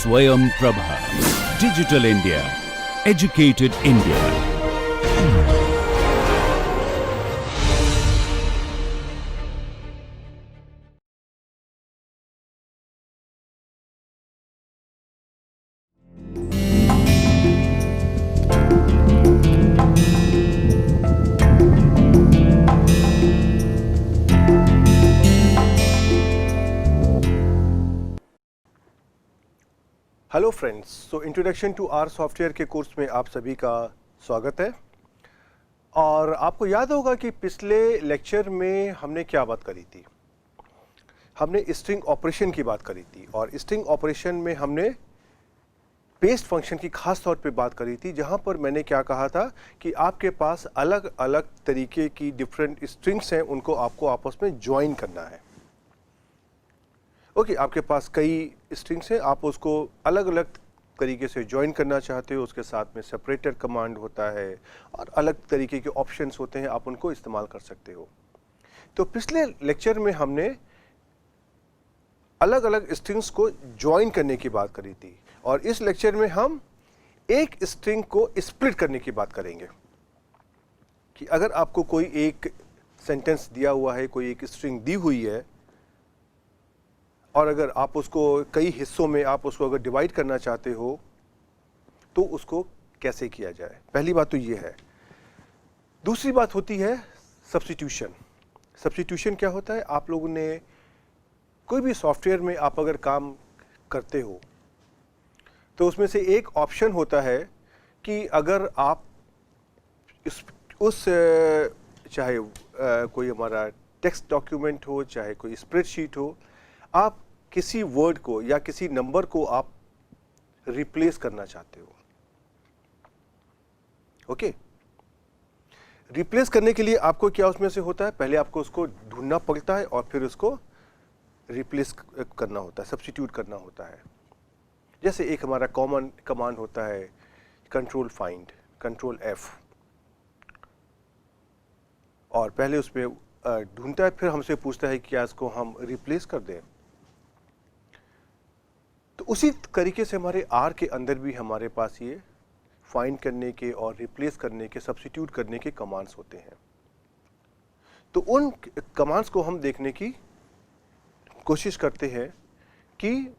Swayam Prabha. Digital India. Educated India. Hello friends, so introduction to R software के course में आप सभी का स्वागत है। और आपको याद होगा कि पिछले लेक्चर में हमने क्या बात करी थी। हमने स्ट्रिंग ऑपरेशन की बात करी थी और स्ट्रिंग ऑपरेशन में हमने पेस्ट फंक्शन की खास तौर पे बात करी थी, जहां पर मैंने क्या कहा था कि आपके पास अलग अलग तरीके की डिफरेंट स्ट्रिंग्स हैं, उनको आपको आपस में ज्वाइन करना है। ओके, आपके पास कई स्ट्रिंग्स हैं, आप उसको अलग अलग तरीके से ज्वाइन करना चाहते हो, उसके साथ में सेपरेटर कमांड होता है और अलग तरीके के ऑप्शंस होते हैं, आप उनको इस्तेमाल कर सकते हो। तो पिछले लेक्चर में हमने अलग अलग स्ट्रिंग्स को ज्वाइन करने की बात करी थी और इस लेक्चर में हम एक स्ट्रिंग को स्प्लिट करने की बात करेंगे कि अगर आपको कोई एक सेंटेंस दिया हुआ है, कोई एक स्ट्रिंग दी हुई है और अगर आप उसको कई हिस्सों में आप उसको अगर डिवाइड करना चाहते हो तो उसको कैसे किया जाए। पहली बात तो ये है। दूसरी बात होती है सब्स्टिट्यूशन। सब्स्टिट्यूशन क्या होता है? आप लोगों ने कोई भी सॉफ्टवेयर में आप अगर काम करते हो तो उसमें से एक ऑप्शन होता है कि अगर आप उस चाहे कोई हमारा टेक्स्ट डॉक्यूमेंट हो, चाहे कोई स्प्रेडशीट हो, आप किसी वर्ड को या किसी नंबर को आप रिप्लेस करना चाहते हो। ओके, रिप्लेस करने के लिए आपको क्या उसमें से होता है? पहले आपको उसको ढूंढना पड़ता है और फिर उसको रिप्लेस करना होता है, सब्स्टिट्यूट करना होता है। जैसे एक हमारा कॉमन कमांड होता है कंट्रोल फाइंड, कंट्रोल एफ, और पहले उसमें ढूंढता है, फिर हमसे पूछता है कि क्या इसको हम रिप्लेस कर दें। तो उसी तरीके से हमारे आर के अंदर भी हमारे पास ये फाइंड करने के और रिप्लेस करने के, सब्स्टिट्यूट करने के कमांड्स होते हैं। तो उन कमांड्स को हम देखने की कोशिश करते हैं कि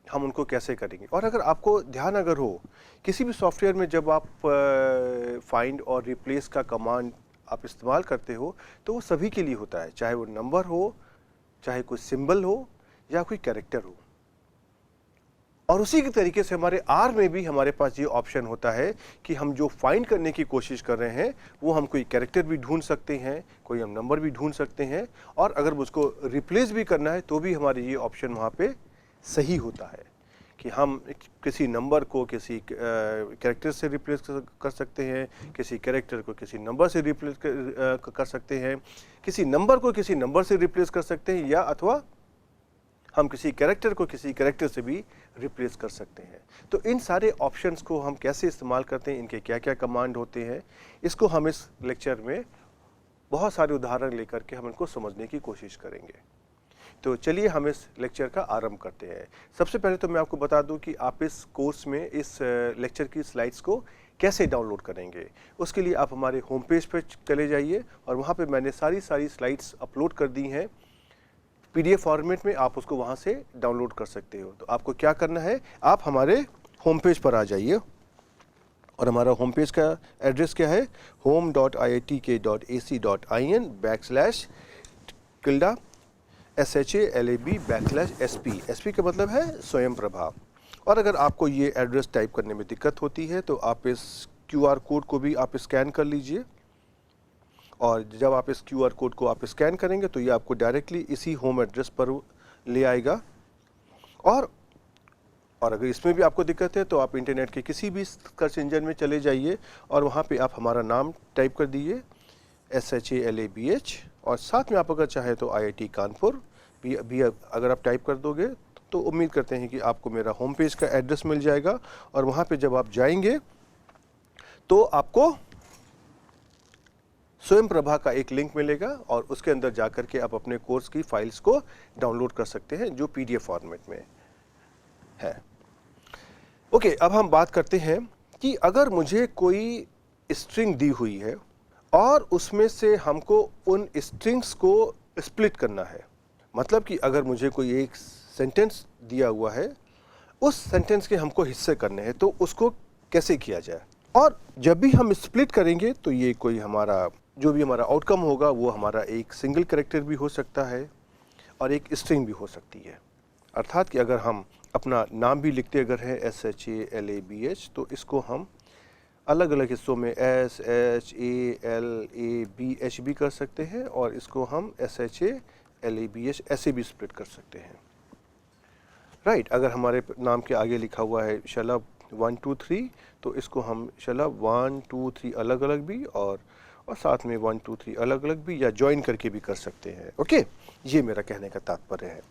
हम उनको कैसे करेंगे। और अगर आपको ध्यान अगर हो, किसी भी सॉफ्टवेयर में जब आप फाइंड और रिप्लेस का कमांड आप इस्तेमाल करते हो तो वो सभी के लिए होता है, चाहे वो नंबर हो, चाहे कोई सिंबल हो या कोई कैरेक्टर हो। और उसी के तरीके से हमारे आर में भी हमारे पास ये ऑप्शन होता है कि हम जो फाइंड करने की कोशिश कर रहे हैं वो हम कोई कैरेक्टर भी ढूंढ सकते हैं, कोई हम नंबर भी ढूंढ सकते हैं, और अगर उसको रिप्लेस भी करना है तो भी हमारे ये ऑप्शन वहाँ पे सही होता है कि हम किसी नंबर को किसी कैरेक्टर से रिप्लेस कर सकते हैं, किसी कैरेक्टर को किसी नंबर से रिप्लेस कर सकते हैं, किसी नंबर को किसी नंबर से रिप्लेस कर सकते हैं, या अथवा हम किसी कैरेक्टर को किसी कैरेक्टर से भी रिप्लेस कर सकते हैं। तो इन सारे ऑप्शंस को हम कैसे इस्तेमाल करते हैं, इनके क्या क्या कमांड होते हैं, इसको हम इस लेक्चर में बहुत सारे उदाहरण लेकर के हम इनको समझने की कोशिश करेंगे। तो चलिए हम इस लेक्चर का आरंभ करते हैं। सबसे पहले तो मैं आपको बता दूं कि आप इस कोर्स में इस लेक्चर की स्लाइड्स को कैसे डाउनलोड करेंगे। उसके लिए आप हमारे होम पेज पर चले जाइए और वहाँ पे मैंने सारी स्लाइड्स अपलोड कर दी हैं PDF फॉर्मेट में, आप उसको वहाँ से डाउनलोड कर सकते हो। तो आपको क्या करना है, आप हमारे होम पेज पर आ जाइए और हमारा होम पेज का एड्रेस क्या है, home.iitk.ac.in/SHALAB/SP। SP का मतलब है स्वयं प्रभा। और अगर आपको ये एड्रेस टाइप करने में दिक्कत होती है तो आप इस QR कोड को भी आप स्कैन कर लीजिए, और जब आप इस QR कोड को आप स्कैन करेंगे तो ये आपको डायरेक्टली इसी होम एड्रेस पर ले आएगा। और अगर इसमें भी आपको दिक्कत है तो आप इंटरनेट के किसी भी सर्च इंजन में चले जाइए और वहाँ पे आप हमारा नाम टाइप कर दीजिए SHALABH, और साथ में आप अगर चाहे तो IIT कानपुर भी अगर आप टाइप कर दोगे तो उम्मीद करते हैं कि आपको मेरा होम पेज का एड्रेस मिल जाएगा। और वहाँ पे जब आप जाएंगे तो आपको स्वयं प्रभा का एक लिंक मिलेगा और उसके अंदर जाकर के आप अपने कोर्स की फाइल्स को डाउनलोड कर सकते हैं जो PDF फॉर्मेट में है। ओके, अब हम बात करते हैं कि अगर मुझे कोई स्ट्रिंग दी हुई है और उसमें से हमको उन स्ट्रिंग्स को स्प्लिट करना है। मतलब कि अगर मुझे कोई एक सेंटेंस दिया हुआ है, उस सेंटेंस के हमको हिस्से करने हैं, तो उसको कैसे किया जाए। और जब भी हम स्प्लिट करेंगे तो ये कोई हमारा जो भी हमारा आउटकम होगा वो हमारा एक सिंगल कैरेक्टर भी हो सकता है और एक स्ट्रिंग भी हो सकती है। अर्थात कि अगर हम अपना नाम भी लिखते अगर है SHALABH, तो इसको हम अलग अलग हिस्सों में SHALABH भी कर सकते हैं और इसको हम SHALABH ऐसे भी स्प्लिट कर सकते हैं। राइट, अगर हमारे नाम के आगे लिखा हुआ है शलभ 1 2 3, तो इसको हम शलभ 1 2 3 अलग अलग भी और साथ में 1 2 3 अलग अलग भी या ज्वाइन करके भी कर सकते हैं। ओके, ये मेरा कहने का तात्पर्य है।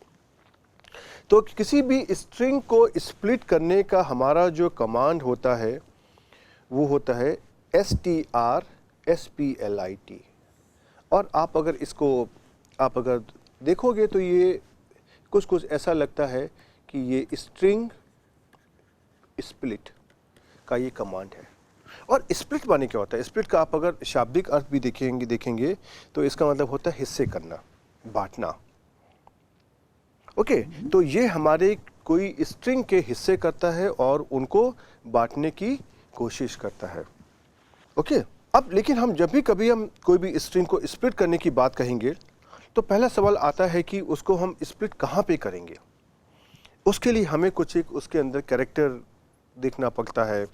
तो किसी भी स्ट्रिंग को स्प्लिट करने का हमारा जो कमांड होता है वो होता है STRSPLIT। और आप अगर इसको आप अगर देखोगे तो ये कुछ ऐसा लगता है कि ये स्ट्रिंग स्प्लिट का ये कमांड है। और स्प्लिट माने क्या होता है? स्प्लिट का आप अगर शाब्दिक अर्थ भी देखेंगे तो इसका मतलब होता है हिस्से करना, बांटना। ओके, तो ये हमारे कोई स्ट्रिंग के हिस्से करता है और उनको बांटने की कोशिश करता है। ओके, अब लेकिन हम जब भी कभी हम कोई भी स्ट्रिंग को स्प्लिट करने की बात कहेंगे तो पहला सवाल आता है कि उसको हम स्प्लिट कहाँ पे करेंगे। उसके लिए हमें कुछ एक उसके अंदर कैरेक्टर देखना पड़ता है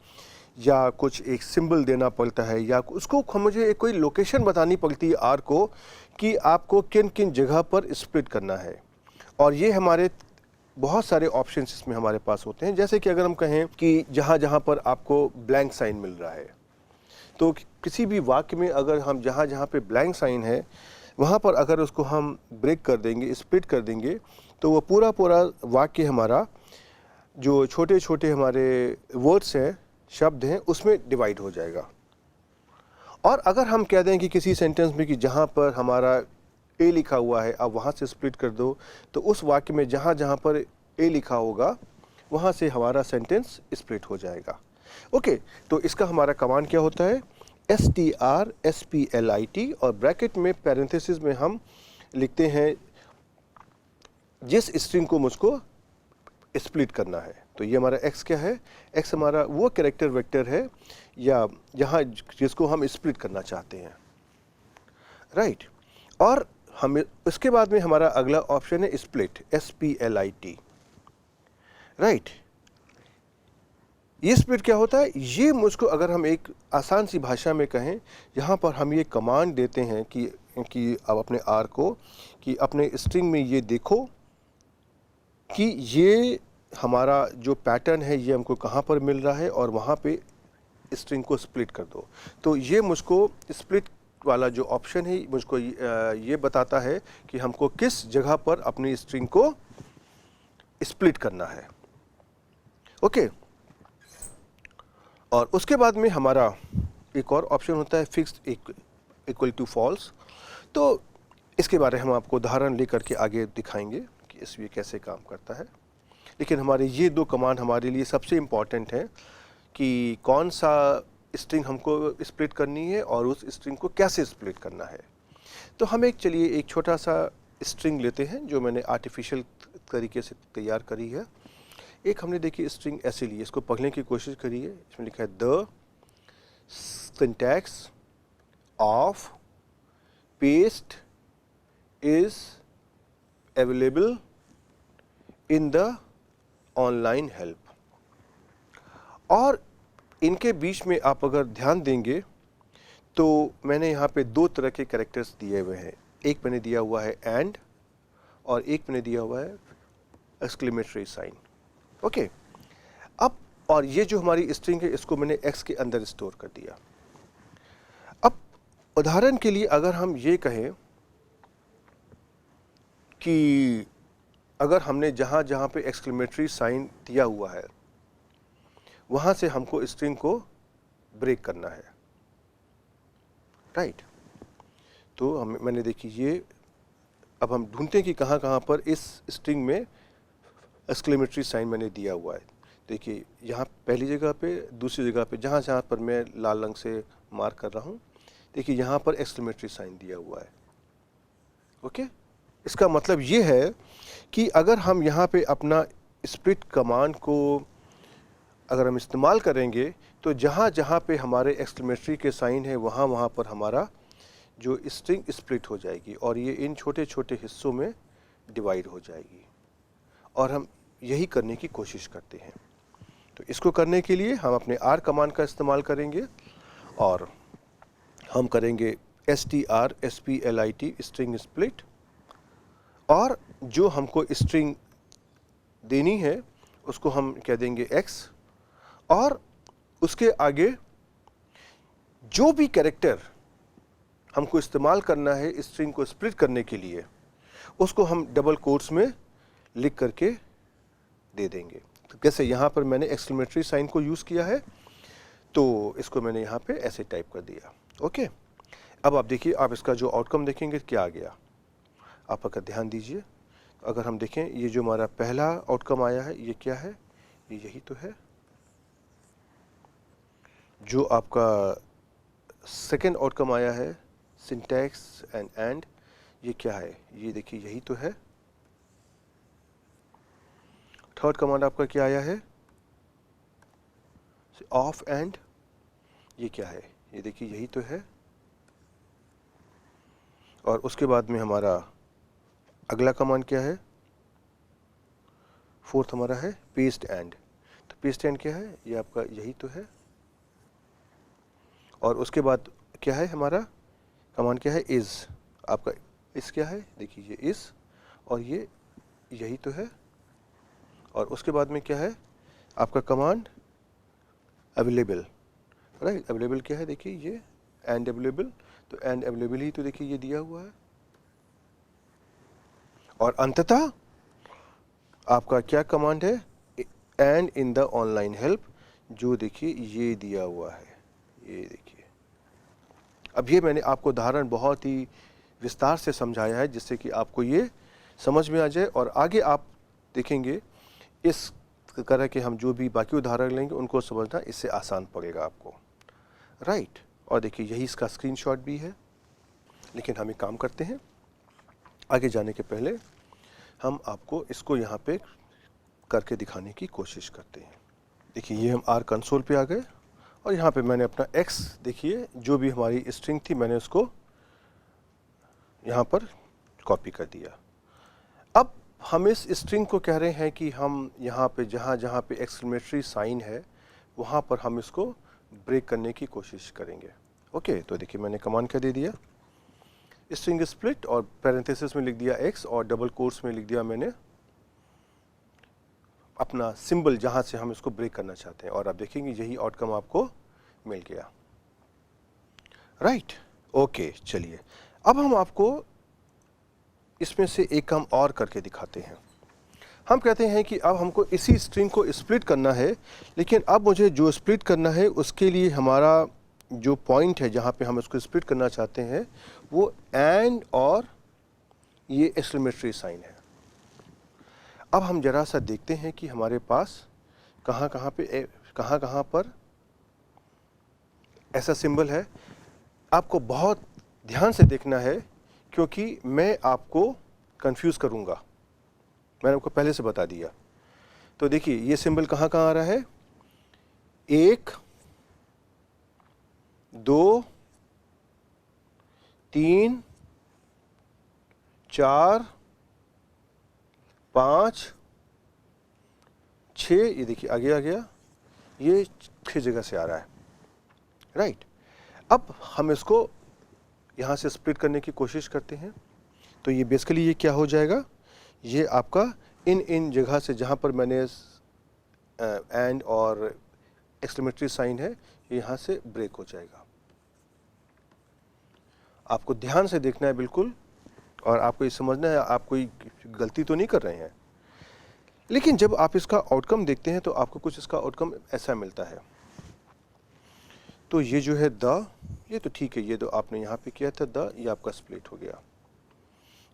या कुछ एक सिंबल देना पड़ता है या उसको मुझे कोई लोकेशन बतानी पड़ती है आर को कि आपको किन किन जगह पर स्प्लिट करना है। और ये हमारे बहुत सारे ऑप्शंस इसमें हमारे पास होते हैं। जैसे कि अगर हम कहें कि जहाँ जहाँ पर आपको ब्लैंक साइन मिल रहा है, तो किसी भी वाक्य में अगर हम जहाँ जहाँ पे ब्लैंक साइन है वहाँ पर अगर उसको हम ब्रेक कर देंगे, स्प्लिट कर देंगे, तो वो पूरा वाक्य हमारा जो छोटे छोटे हमारे वर्ड्स हैं, शब्द हैं, उसमें डिवाइड हो जाएगा। और अगर हम कह दें कि किसी सेंटेंस में कि जहाँ पर हमारा ए लिखा हुआ है आप वहाँ से स्प्लिट कर दो, तो उस वाक्य में जहाँ जहाँ पर ए लिखा होगा वहाँ से हमारा सेंटेंस स्प्लिट हो जाएगा। ओके, तो इसका हमारा कमांड क्या होता है? STRSPLIT और ब्रैकेट में पैरेंथेसिस में हम लिखते हैं जिस स्ट्रिंग को मुझको स्प्लिट करना है। तो ये हमारा x क्या है? x हमारा वो कैरेक्टर वेक्टर है या यहाँ जिसको हम स्प्लिट करना चाहते हैं। राइट, और हमें उसके बाद में हमारा अगला ऑप्शन है स्प्लिट, SPLIT। राइट, ये स्प्लिट क्या होता है? ये मुझको अगर हम एक आसान सी भाषा में कहें, यहाँ पर हम ये कमांड देते हैं कि अब अपने आर को कि अपने स्ट्रिंग में ये देखो कि ये हमारा जो पैटर्न है ये हमको कहाँ पर मिल रहा है और वहाँ पे स्ट्रिंग को स्प्लिट कर दो। तो ये मुझको स्प्लिट वाला जो ऑप्शन है मुझको ये बताता है कि हमको किस जगह पर अपनी स्ट्रिंग को स्प्लिट करना है। ओके, और उसके बाद में हमारा एक और ऑप्शन होता है फिक्स्ड इक्वल टू फॉल्स। तो इसके बारे में हम आपको उदाहरण लेकर के आगे दिखाएंगे कि इसमें कैसे काम करता है। लेकिन हमारे ये दो कमांड हमारे लिए सबसे इम्पॉर्टेंट है कि कौन सा स्ट्रिंग हमको स्प्लिट करनी है और उस स्ट्रिंग को कैसे स्प्लिट करना है। तो हम एक छोटा सा स्ट्रिंग लेते हैं जो मैंने आर्टिफिशियल तरीके से तैयार करी है। एक हमने देखी स्ट्रिंग ऐसे ली, इसको पढ़ने की कोशिश करिए। इसमें लिखा है the syntax of paste is available in the online help. और इनके बीच में आप अगर ध्यान देंगे तो मैंने यहाँ पे दो तरह के कैरेक्टर्स दिए हुए हैं। एक मैंने दिया हुआ है एंड और एक मैंने दिया हुआ है एक्सक्लेमेटरी साइन। ओके, अब और ये जो हमारी स्ट्रिंग है इसको मैंने एक्स के अंदर स्टोर कर दिया। अब उदाहरण के लिए अगर हम ये कहें कि अगर हमने जहाँ जहाँ पे एक्सक्लेमेटरी साइन दिया हुआ है वहाँ से हमको स्ट्रिंग को ब्रेक करना है। राइट, तो मैंने देखी ये, अब हम ढूंढते हैं कि कहाँ कहाँ पर इस स्ट्रिंग में एक्सक्लेमेटरी साइन मैंने दिया हुआ है। देखिए यहाँ पहली जगह पे, दूसरी जगह पे, जहाँ जहाँ पर मैं लाल रंग से मार्क कर रहा हूँ, देखिए यहाँ पर एक्सक्लेमेटरी साइन दिया हुआ है। ओके, इसका मतलब ये है कि अगर हम यहाँ पे अपना स्प्लिट कमांड को अगर हम इस्तेमाल करेंगे तो जहाँ जहाँ पे हमारे एक्सक्लेमेटरी के साइन है वहाँ वहाँ पर हमारा जो स्ट्रिंग स्प्लिट हो जाएगी और ये इन छोटे छोटे हिस्सों में डिवाइड हो जाएगी, और हम यही करने की कोशिश करते हैं। तो इसको करने के लिए हम अपने R कमांड का इस्तेमाल करेंगे और हम करेंगे str स्ट्रिंग स्प्लिट, और जो हमको स्ट्रिंग देनी है उसको हम कह देंगे x, और उसके आगे जो भी कैरेक्टर हमको इस्तेमाल करना है स्ट्रिंग को स्प्लिट करने के लिए उसको हम डबल कोट्स में लिख करके दे देंगे। तो जैसे यहाँ पर मैंने एक्सक्लेमेटरी साइन को यूज़ किया है तो इसको मैंने यहाँ पे ऐसे टाइप कर दिया। ओके, अब आप देखिए, आप इसका जो आउटकम देखेंगे क्या आ गया, आप अगर ध्यान दीजिए। अगर हम देखें ये जो हमारा पहला आउटकम आया है ये क्या है, ये यही तो है। जो आपका सेकेंड आउटकम आया है सिंटैक्स एंड ये क्या है, ये देखिए यही तो है। थर्ड कमांड आपका क्या आया है, ऑफ एंड, ये क्या है, ये देखिए यही तो है। और उसके बाद में हमारा अगला कमांड क्या है, फोर्थ हमारा है पेस्ट एंड। तो पेस्ट एंड क्या है, ये आपका यही तो है। और उसके बाद क्या है हमारा कमांड क्या है, इज़, आपका इस क्या है, देखिए ये इज़ और ये यही तो है। और उसके बाद में क्या है आपका कमांड अवेलेबल, राइट। अवेलेबल क्या है, देखिए ये एंड अवेलेबल, तो एंड अवेलेबल ही तो देखिए ये दिया हुआ है। और अंततः आपका क्या कमांड है, and in the online help, जो देखिए ये दिया हुआ है, ये देखिए। अब ये मैंने आपको उदाहरण बहुत ही विस्तार से समझाया है जिससे कि आपको ये समझ में आ जाए, और आगे आप देखेंगे इस तरह के हम जो भी बाकी उदाहरण लेंगे उनको समझना इससे आसान पड़ेगा आपको, राइट। और देखिए यही इसका स्क्रीनशॉट भी है। लेकिन हम एक काम करते हैं, आगे जाने के पहले हम आपको इसको यहाँ पे करके दिखाने की कोशिश करते हैं। देखिए ये हम R कंसोल पे आ गए और यहाँ पे मैंने अपना X, देखिए जो भी हमारी स्ट्रिंग थी मैंने उसको यहाँ पर कॉपी कर दिया। अब हम इस स्ट्रिंग को कह रहे हैं कि हम यहाँ पे जहाँ जहाँ पे एक्सक्लेमेटरी साइन है वहाँ पर हम इसको ब्रेक करने की कोशिश करेंगे। ओके, तो देखिए मैंने कमांड क्या दे दिया, स्ट्रिंग स्प्लिट, और पैरेंथेसिस में लिख दिया x और डबल कोट्स में लिख दिया मैंने अपना सिंबल जहाँ से हम इसको ब्रेक करना चाहते हैं, और आप देखेंगे यही आउटकम आपको मिल गया, राइट। ओके, चलिए अब हम आपको इसमें से एक काम और करके दिखाते हैं। हम कहते हैं कि अब हमको इसी स्ट्रिंग को स्प्लिट करना है, लेकिन अब मुझे जो स्प्लिट करना है उसके लिए हमारा जो पॉइंट है जहाँ पे हम इसको स्प्लिट करना चाहते हैं वो एंड और ये एक्सक्लेमेटरी साइन है। अब हम जरा सा देखते हैं कि हमारे पास कहाँ कहाँ पर ऐसा सिंबल है। आपको बहुत ध्यान से देखना है क्योंकि मैं आपको कंफ्यूज करूँगा, मैंने आपको पहले से बता दिया। तो देखिए ये सिंबल कहाँ कहाँ आ रहा है, 1 2 3 4 5 6, ये देखिए आगे आ गया, ये 6 जगह से आ रहा है, राइट। अब हम इसको यहाँ से स्प्लिट करने की कोशिश करते हैं। तो ये बेसिकली ये क्या हो जाएगा, ये आपका इन जगह से जहाँ पर मैंने एंड और एक्सक्लेमेटरी साइन है ये यहाँ से ब्रेक हो जाएगा। आपको ध्यान से देखना है बिल्कुल, और आपको ये समझना है आप कोई गलती तो नहीं कर रहे हैं। लेकिन जब आप इसका आउटकम देखते हैं तो आपको कुछ इसका आउटकम ऐसा मिलता है। तो ये जो है द, ये तो ठीक है, ये तो आपने यहाँ पे किया था द, ये आपका स्प्लिट हो गया।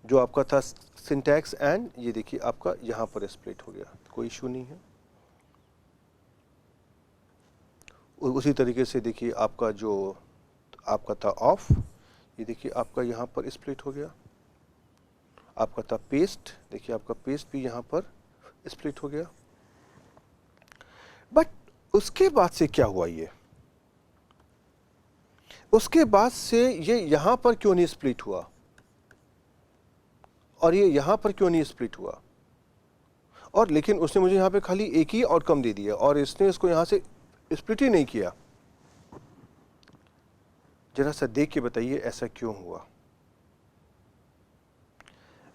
जो आपका था सिंटैक्स एंड, ये देखिए आपका यहाँ पर स्प्लिट हो गया, कोई इशू नहीं है। उसी तरीके से देखिए आपका जो आपका था ऑफ, ये देखिए आपका यहाँ पर स्प्लिट हो गया। आपका था पेस्ट, देखिए आपका पेस्ट भी यहाँ पर स्प्लिट हो गया। बट उसके बाद से क्या हुआ, ये उसके बाद से ये यहाँ पर क्यों नहीं स्प्लिट हुआ और ये यहाँ पर क्यों नहीं स्प्लिट हुआ? और लेकिन उसने मुझे यहाँ पे खाली एक ही आउटकम दे दिया और इसने इसको यहाँ से स्प्लिट ही नहीं किया। जरा सा देख के बताइए ऐसा क्यों हुआ।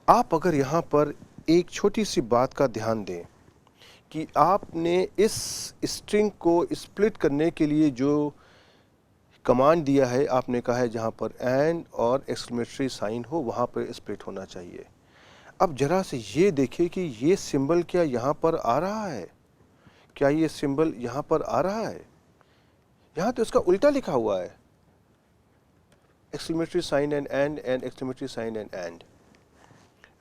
आप अगर यहाँ पर एक छोटी सी बात का ध्यान दें कि आपने इस स्ट्रिंग को स्प्लिट करने के लिए जो कमांड दिया है, आपने कहा है जहाँ पर एंड और एक्सक्लेमेटरी साइन हो वहाँ पर स्प्लिट होना चाहिए। अब जरा से ये देखिए कि ये सिंबल क्या यहाँ पर आ रहा है? क्या ये सिंबल यहाँ पर आ रहा है? यहाँ तो इसका उल्टा लिखा हुआ है, exclamatory sign and exclamatory sign and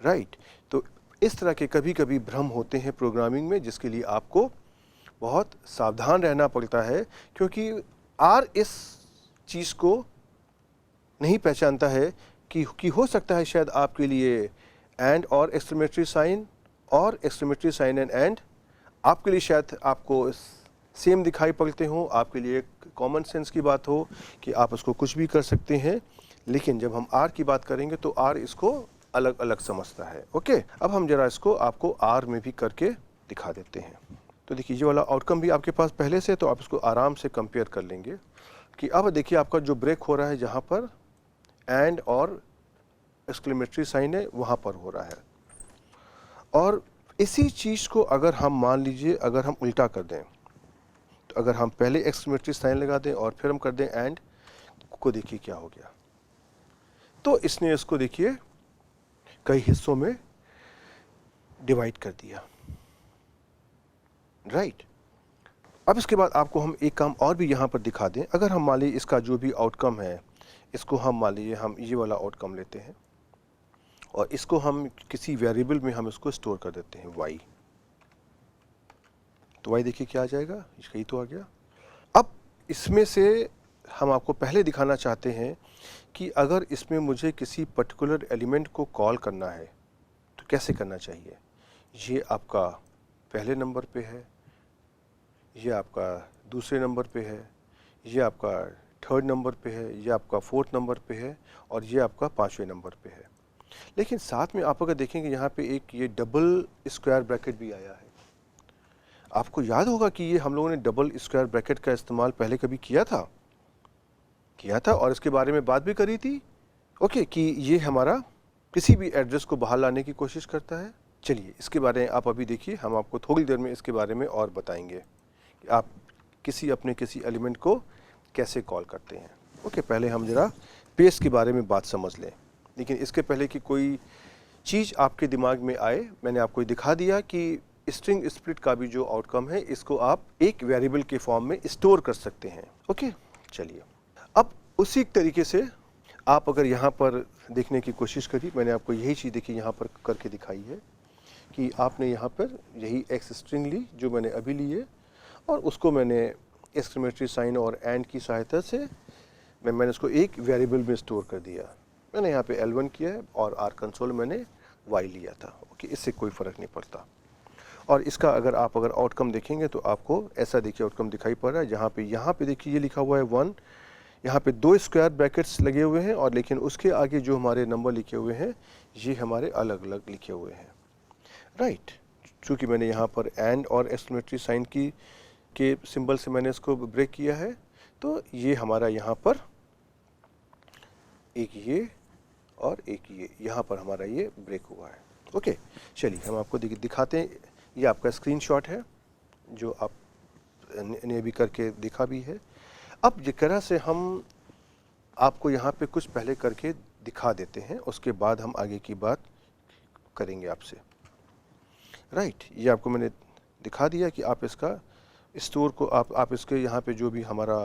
right. तो इस तरह के कभी कभी भ्रम होते हैं प्रोग्रामिंग में, जिसके लिए आपको बहुत सावधान रहना पड़ता है, क्योंकि आर इस चीज़ को नहीं पहचानता है कि हो सकता है शायद आपके लिए एंड और एक्सक्लेमेटरी साइन और एक्सक्लेमेटरी साइन एंड आपके लिए शायद आपको सेम दिखाई पड़ते हो, आपके लिए कॉमन सेंस की बात हो कि आप उसको कुछ भी कर सकते हैं। लेकिन जब हम आर की बात करेंगे तो आर इसको अलग अलग समझता है। ओके, अब हम जरा इसको आपको आर में भी करके दिखा देते हैं। तो देखिए ये वाला आउटकम भी आपके पास पहले से, तो आप इसको आराम से कंपेयर कर लेंगे कि अब देखिए आपका जो ब्रेक हो रहा है जहाँ पर एंड और एक्सक्लेमेटरी साइन है वहाँ पर हो रहा है। और इसी चीज़ को अगर हम मान लीजिए अगर हम उल्टा कर दें, तो अगर हम पहले एक्सक्लेमेटरी साइन लगा दें और फिर हम कर दें एंड को, देखिए क्या हो गया। तो इसने इसको देखिए कई हिस्सों में डिवाइड कर दिया, राइट। अब इसके बाद आपको हम एक काम और भी यहाँ पर दिखा दें। अगर हम मान लीजिए इसका जो भी आउटकम है, इसको हम मान लीजिए हम ये वाला आउटकम लेते हैं और इसको हम किसी वेरिएबल में हम इसको स्टोर कर देते हैं y। तो y देखिए क्या आ जाएगा, यही तो आ गया। अब इसमें से हम आपको पहले दिखाना चाहते हैं कि अगर इसमें मुझे किसी पर्टिकुलर एलिमेंट को कॉल करना है तो कैसे करना चाहिए। ये आपका पहले नंबर पे है, ये आपका दूसरे नंबर पे है, ये आपका थर्ड नंबर पे है, ये आपका फोर्थ नंबर पे है और ये आपका 5वें नंबर पे है। लेकिन साथ में आप अगर देखेंगे यहाँ पे एक ये डबल स्क्वायर ब्रैकेट भी आया है। आपको याद होगा कि ये हम लोगों ने डबल स्क्वायर ब्रैकेट का इस्तेमाल पहले कभी किया था और इसके बारे में बात भी करी थी। ओके, कि ये हमारा किसी भी एड्रेस को बाहर लाने की कोशिश करता है। चलिए इसके बारे में आप अभी देखिए, हम आपको थोड़ी देर में इसके बारे में और बताएंगे कि आप अपने किसी एलिमेंट को कैसे कॉल करते हैं। ओके, पहले हम जरा पेस्ट के बारे में बात समझ लें। लेकिन इसके पहले कि कोई चीज़ आपके दिमाग में आए, मैंने आपको दिखा दिया कि स्ट्रिंग स्प्लिट का भी जो आउटकम है, इसको आप एक वेरिएबल के फॉर्म में स्टोर कर सकते हैं। ओके, चलिए अब उसी तरीके से आप अगर यहाँ पर देखने की कोशिश करी, मैंने आपको यही चीज़ देखी यहाँ पर करके दिखाई है कि आपने यहाँ पर यही एक्स स्ट्रिंग ली जो मैंने अभी ली है और उसको मैंने एक्सक्लेमेटरी साइन और एंड की सहायता से मैंने उसको एक वेरिएबल में स्टोर कर दिया। मैंने यहाँ पे L1 किया है और आर कंसोल मैंने y लिया था। ओके, इससे कोई फ़र्क नहीं पड़ता। और इसका अगर आउटकम देखेंगे तो आपको ऐसा देखिए आउटकम दिखाई पड़ रहा है, जहाँ पे यहाँ पे देखिए ये लिखा हुआ है 1, यहाँ पे 2 स्क्वायर ब्रैकेट्स लगे हुए हैं और लेकिन उसके आगे जो हमारे नंबर लिखे हुए हैं ये हमारे अलग अलग लिखे हुए हैं, राइट। चूँकि मैंने यहाँ पर एंड और एक्सक्लेमेटरी साइन के सिंबल से मैंने इसको ब्रेक किया है, तो ये हमारा यहाँ पर एक ये और एक ये, यहाँ पर हमारा ये ब्रेक हुआ है। ओके, चलिए हम आपको दिखाते हैं। ये आपका स्क्रीनशॉट है जो आप ने अभी करके दिखा भी है। अब जिस तरह से हम आपको यहाँ पे कुछ पहले करके दिखा देते हैं, उसके बाद हम आगे की बात करेंगे आपसे, राइट। ये आपको मैंने दिखा दिया कि आप इसका स्टोर को आप इसके यहाँ पे जो भी हमारा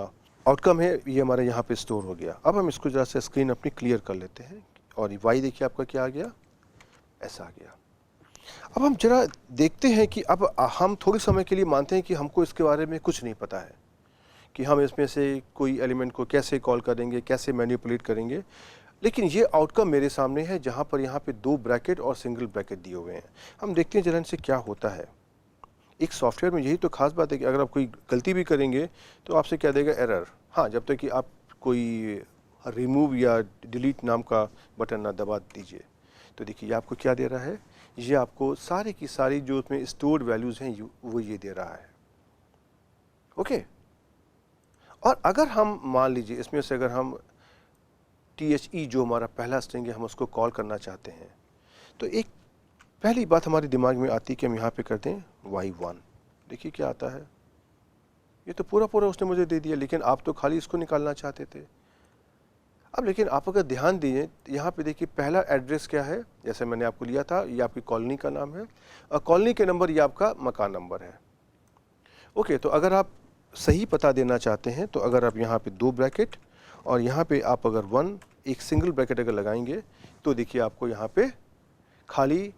आउटकम है ये हमारा यहाँ पे स्टोर हो गया। अब हम इसको ज़रा से स्क्रीन अपनी क्लियर कर लेते हैं और ये y देखिए आपका क्या आ गया, ऐसा आ गया। अब हम जरा देखते हैं कि अब हम थोड़े समय के लिए मानते हैं कि हमको इसके बारे में कुछ नहीं पता है कि हम इसमें से कोई एलिमेंट को कैसे कॉल करेंगे, कैसे मैनिपुलेट करेंगे, लेकिन ये आउटकम मेरे सामने है जहाँ पर यहाँ पे 2 ब्रैकेट और सिंगल ब्रैकेट दिए हुए हैं। हम देखते हैं जरा इनसे क्या होता है। एक सॉफ्टवेयर में यही तो खास बात है कि अगर आप कोई गलती भी करेंगे तो आपसे क्या देगा, एरर। हाँ, जब तक कि आप कोई रिमूव या डिलीट नाम का बटन ना दबा दीजिए। तो देखिए ये आपको क्या दे रहा है, ये आपको सारी की सारी जो उसमें स्टोर्ड वैल्यूज़ हैं वो ये दे रहा है। ओके, और अगर हम मान लीजिए इसमें से अगर हम THE जो हमारा पहला स्ट्रिंग है हम उसको कॉल करना चाहते हैं, तो एक पहली बात हमारे दिमाग में आती है कि हम यहाँ पे करते हैं y1। देखिए क्या आता है, ये तो पूरा पूरा उसने मुझे दे दिया, लेकिन आप तो खाली इसको निकालना चाहते थे। अब लेकिन आप अगर ध्यान दीजिए यहाँ पे देखिए पहला एड्रेस क्या है, जैसे मैंने आपको लिया था, ये आपकी कॉलोनी का नाम है और कॉलोनी के नंबर ये आपका मकान नंबर है। ओके, तो अगर आप सही पता देना चाहते हैं तो अगर आप यहाँ पे 2 ब्रैकेट और यहाँ पे आप अगर 1 एक सिंगल ब्रैकेट अगर लगाएंगे तो देखिए आपको यहाँ पे खाली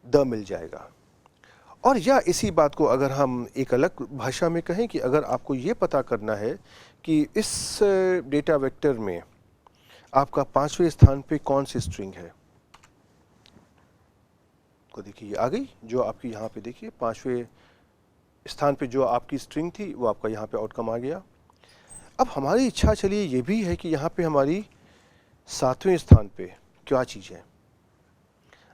द मिल जाएगा। और या इसी बात को अगर हम एक अलग भाषा में कहें कि अगर आपको ये पता करना है कि इस डेटा वेक्टर में आपका 5वें स्थान पे कौन सी स्ट्रिंग है, तो देखिए ये आ गई जो आपकी यहाँ पे देखिए 5वें स्थान पे जो आपकी स्ट्रिंग थी वो आपका यहाँ पे आउटकम आ गया। अब हमारी इच्छा चलिए ये भी है कि यहाँ पे हमारी 7वें स्थान पे क्या चीज़ है,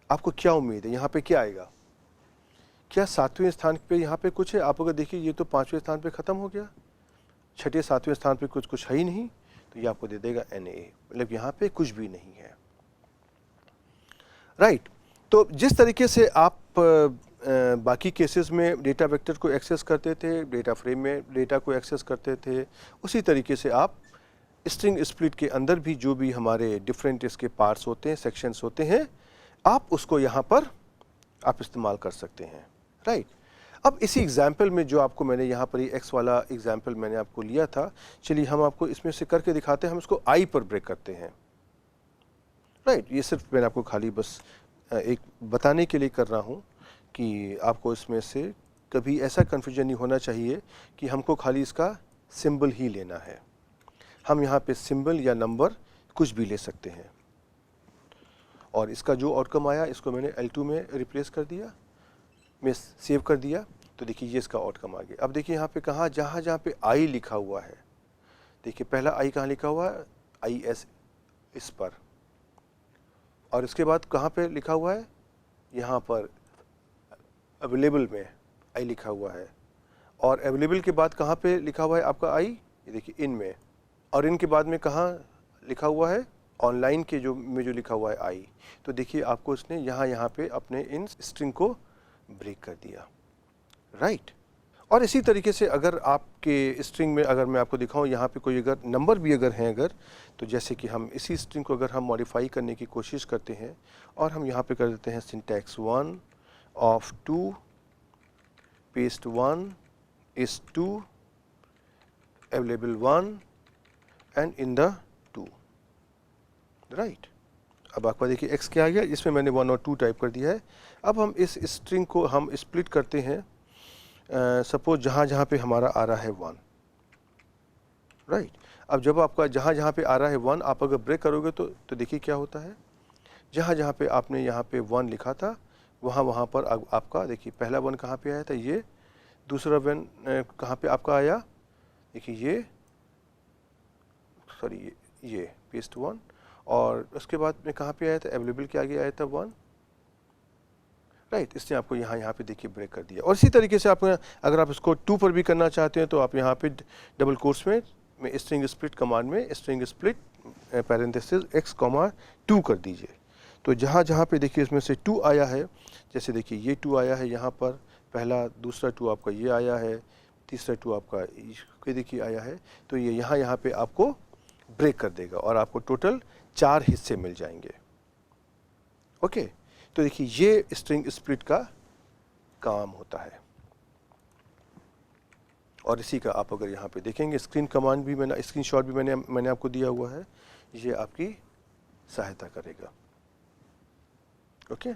आपको क्या उम्मीद है यहाँ पे क्या आएगा? क्या 7वें स्थान पे यहाँ पे कुछ है? आप अगर देखिए ये तो 5वें स्थान पे ख़त्म हो गया, 6ठे 7वें स्थान पे कुछ है ही नहीं, तो ये आपको दे देगा NA, मतलब यहाँ पे कुछ भी नहीं है। राइट, तो जिस तरीके से आप बाकी केसेस में डेटा वेक्टर को एक्सेस करते थे, डेटा फ्रेम में डेटा को एक्सेस करते थे, उसी तरीके से आप स्ट्रिंग स्प्लिट के अंदर भी जो भी हमारे डिफरेंट इसके पार्ट्स होते हैं, सेक्शंस होते हैं, आप उसको यहाँ पर आप इस्तेमाल कर सकते हैं। राइट, अब इसी एग्जाम्पल में जो आपको मैंने यहाँ पर ये x वाला एग्जाम्पल मैंने आपको लिया था, चलिए हम आपको इसमें से करके दिखाते हैं। हम इसको I पर ब्रेक करते हैं। राइट, ये सिर्फ मैंने आपको खाली बस एक बताने के लिए कर रहा हूँ कि आपको इसमें से कभी ऐसा कन्फ्यूजन नहीं होना चाहिए कि हमको खाली इसका सिंबल ही लेना है। हम यहाँ पे सिंबल या नंबर कुछ भी ले सकते हैं। और इसका जो आउटकम आया इसको मैंने L2 में रिप्लेस कर दिया, मैं सेव कर दिया, तो देखिए ये इसका आउटकम आ गया। अब देखिए यहाँ पे कहाँ जहाँ पे I लिखा हुआ है, देखिए पहला I कहाँ लिखा हुआ है, IS इस पर, और इसके बाद कहाँ पे लिखा हुआ है, यहाँ पर अवेलेबल में I लिखा हुआ है, और अवेलेबल के बाद कहाँ पे लिखा हुआ है आपका I, ये देखिए इन में, और इनके बाद में कहाँ लिखा हुआ है, ऑनलाइन के जो में जो लिखा हुआ है I। तो देखिए आपको इसने यहाँ पे अपने इन स्ट्रिंग को ब्रेक कर दिया। राइट, और इसी तरीके से अगर आपके स्ट्रिंग में अगर मैं आपको दिखाऊं यहाँ पे कोई अगर नंबर भी अगर हैं अगर, तो जैसे कि हम इसी स्ट्रिंग को अगर हम मॉडिफाई करने की कोशिश करते हैं और हम यहाँ पे कर देते हैं syntax 1 of 2 paste 1 is 2 available 1 and in the 2। Right, अब आपका देखिए x क्या आ गया, इसमें मैंने 1 और 2 टाइप कर दिया है। अब हम इस स्ट्रिंग को हम स्प्लिट करते हैं, सपोज जहाँ पे हमारा आ रहा है 1। राइट, अब जब आपका जहाँ पे आ रहा है 1 आप अगर ब्रेक करोगे तो देखिए क्या होता है, जहाँ पे आपने यहाँ पे 1 लिखा था वहाँ पर आपका देखिए पहला 1 कहाँ पे आया था, ये दूसरा 1 कहाँ पे आपका आया, देखिए ये सॉरी ये पेस्ट 1, और उसके बाद में कहाँ पे आया था, अवेलेबल के आगे आया था 1। राइट, इसने आपको यहाँ पे देखिए ब्रेक कर दिया। और इसी तरीके से आप अगर आप इसको 2 पर भी करना चाहते हैं तो आप यहाँ पे डबल कोट्स में स्ट्रिंग स्प्लिट कमांड में स्ट्रिंग स्प्लिट पैरेंथेसिस x, 2 कर दीजिए। तो जहाँ पे देखिए इसमें से 2 आया है, जैसे देखिए ये 2 आया है यहाँ पर, पहला दूसरा 2 आपका ये आया है, तीसरा 2 आपका ये देखिए आया है, तो ये यहाँ पे आपको ब्रेक कर देगा और आपको टोटल 4 हिस्से मिल जाएंगे। ओके, तो देखिए ये स्ट्रिंग स्प्लिट का काम होता है। और इसी का आप अगर यहाँ पे देखेंगे स्क्रीन कमांड भी मैंने स्क्रीनशॉट भी मैंने आपको दिया हुआ है, ये आपकी सहायता करेगा। ओके,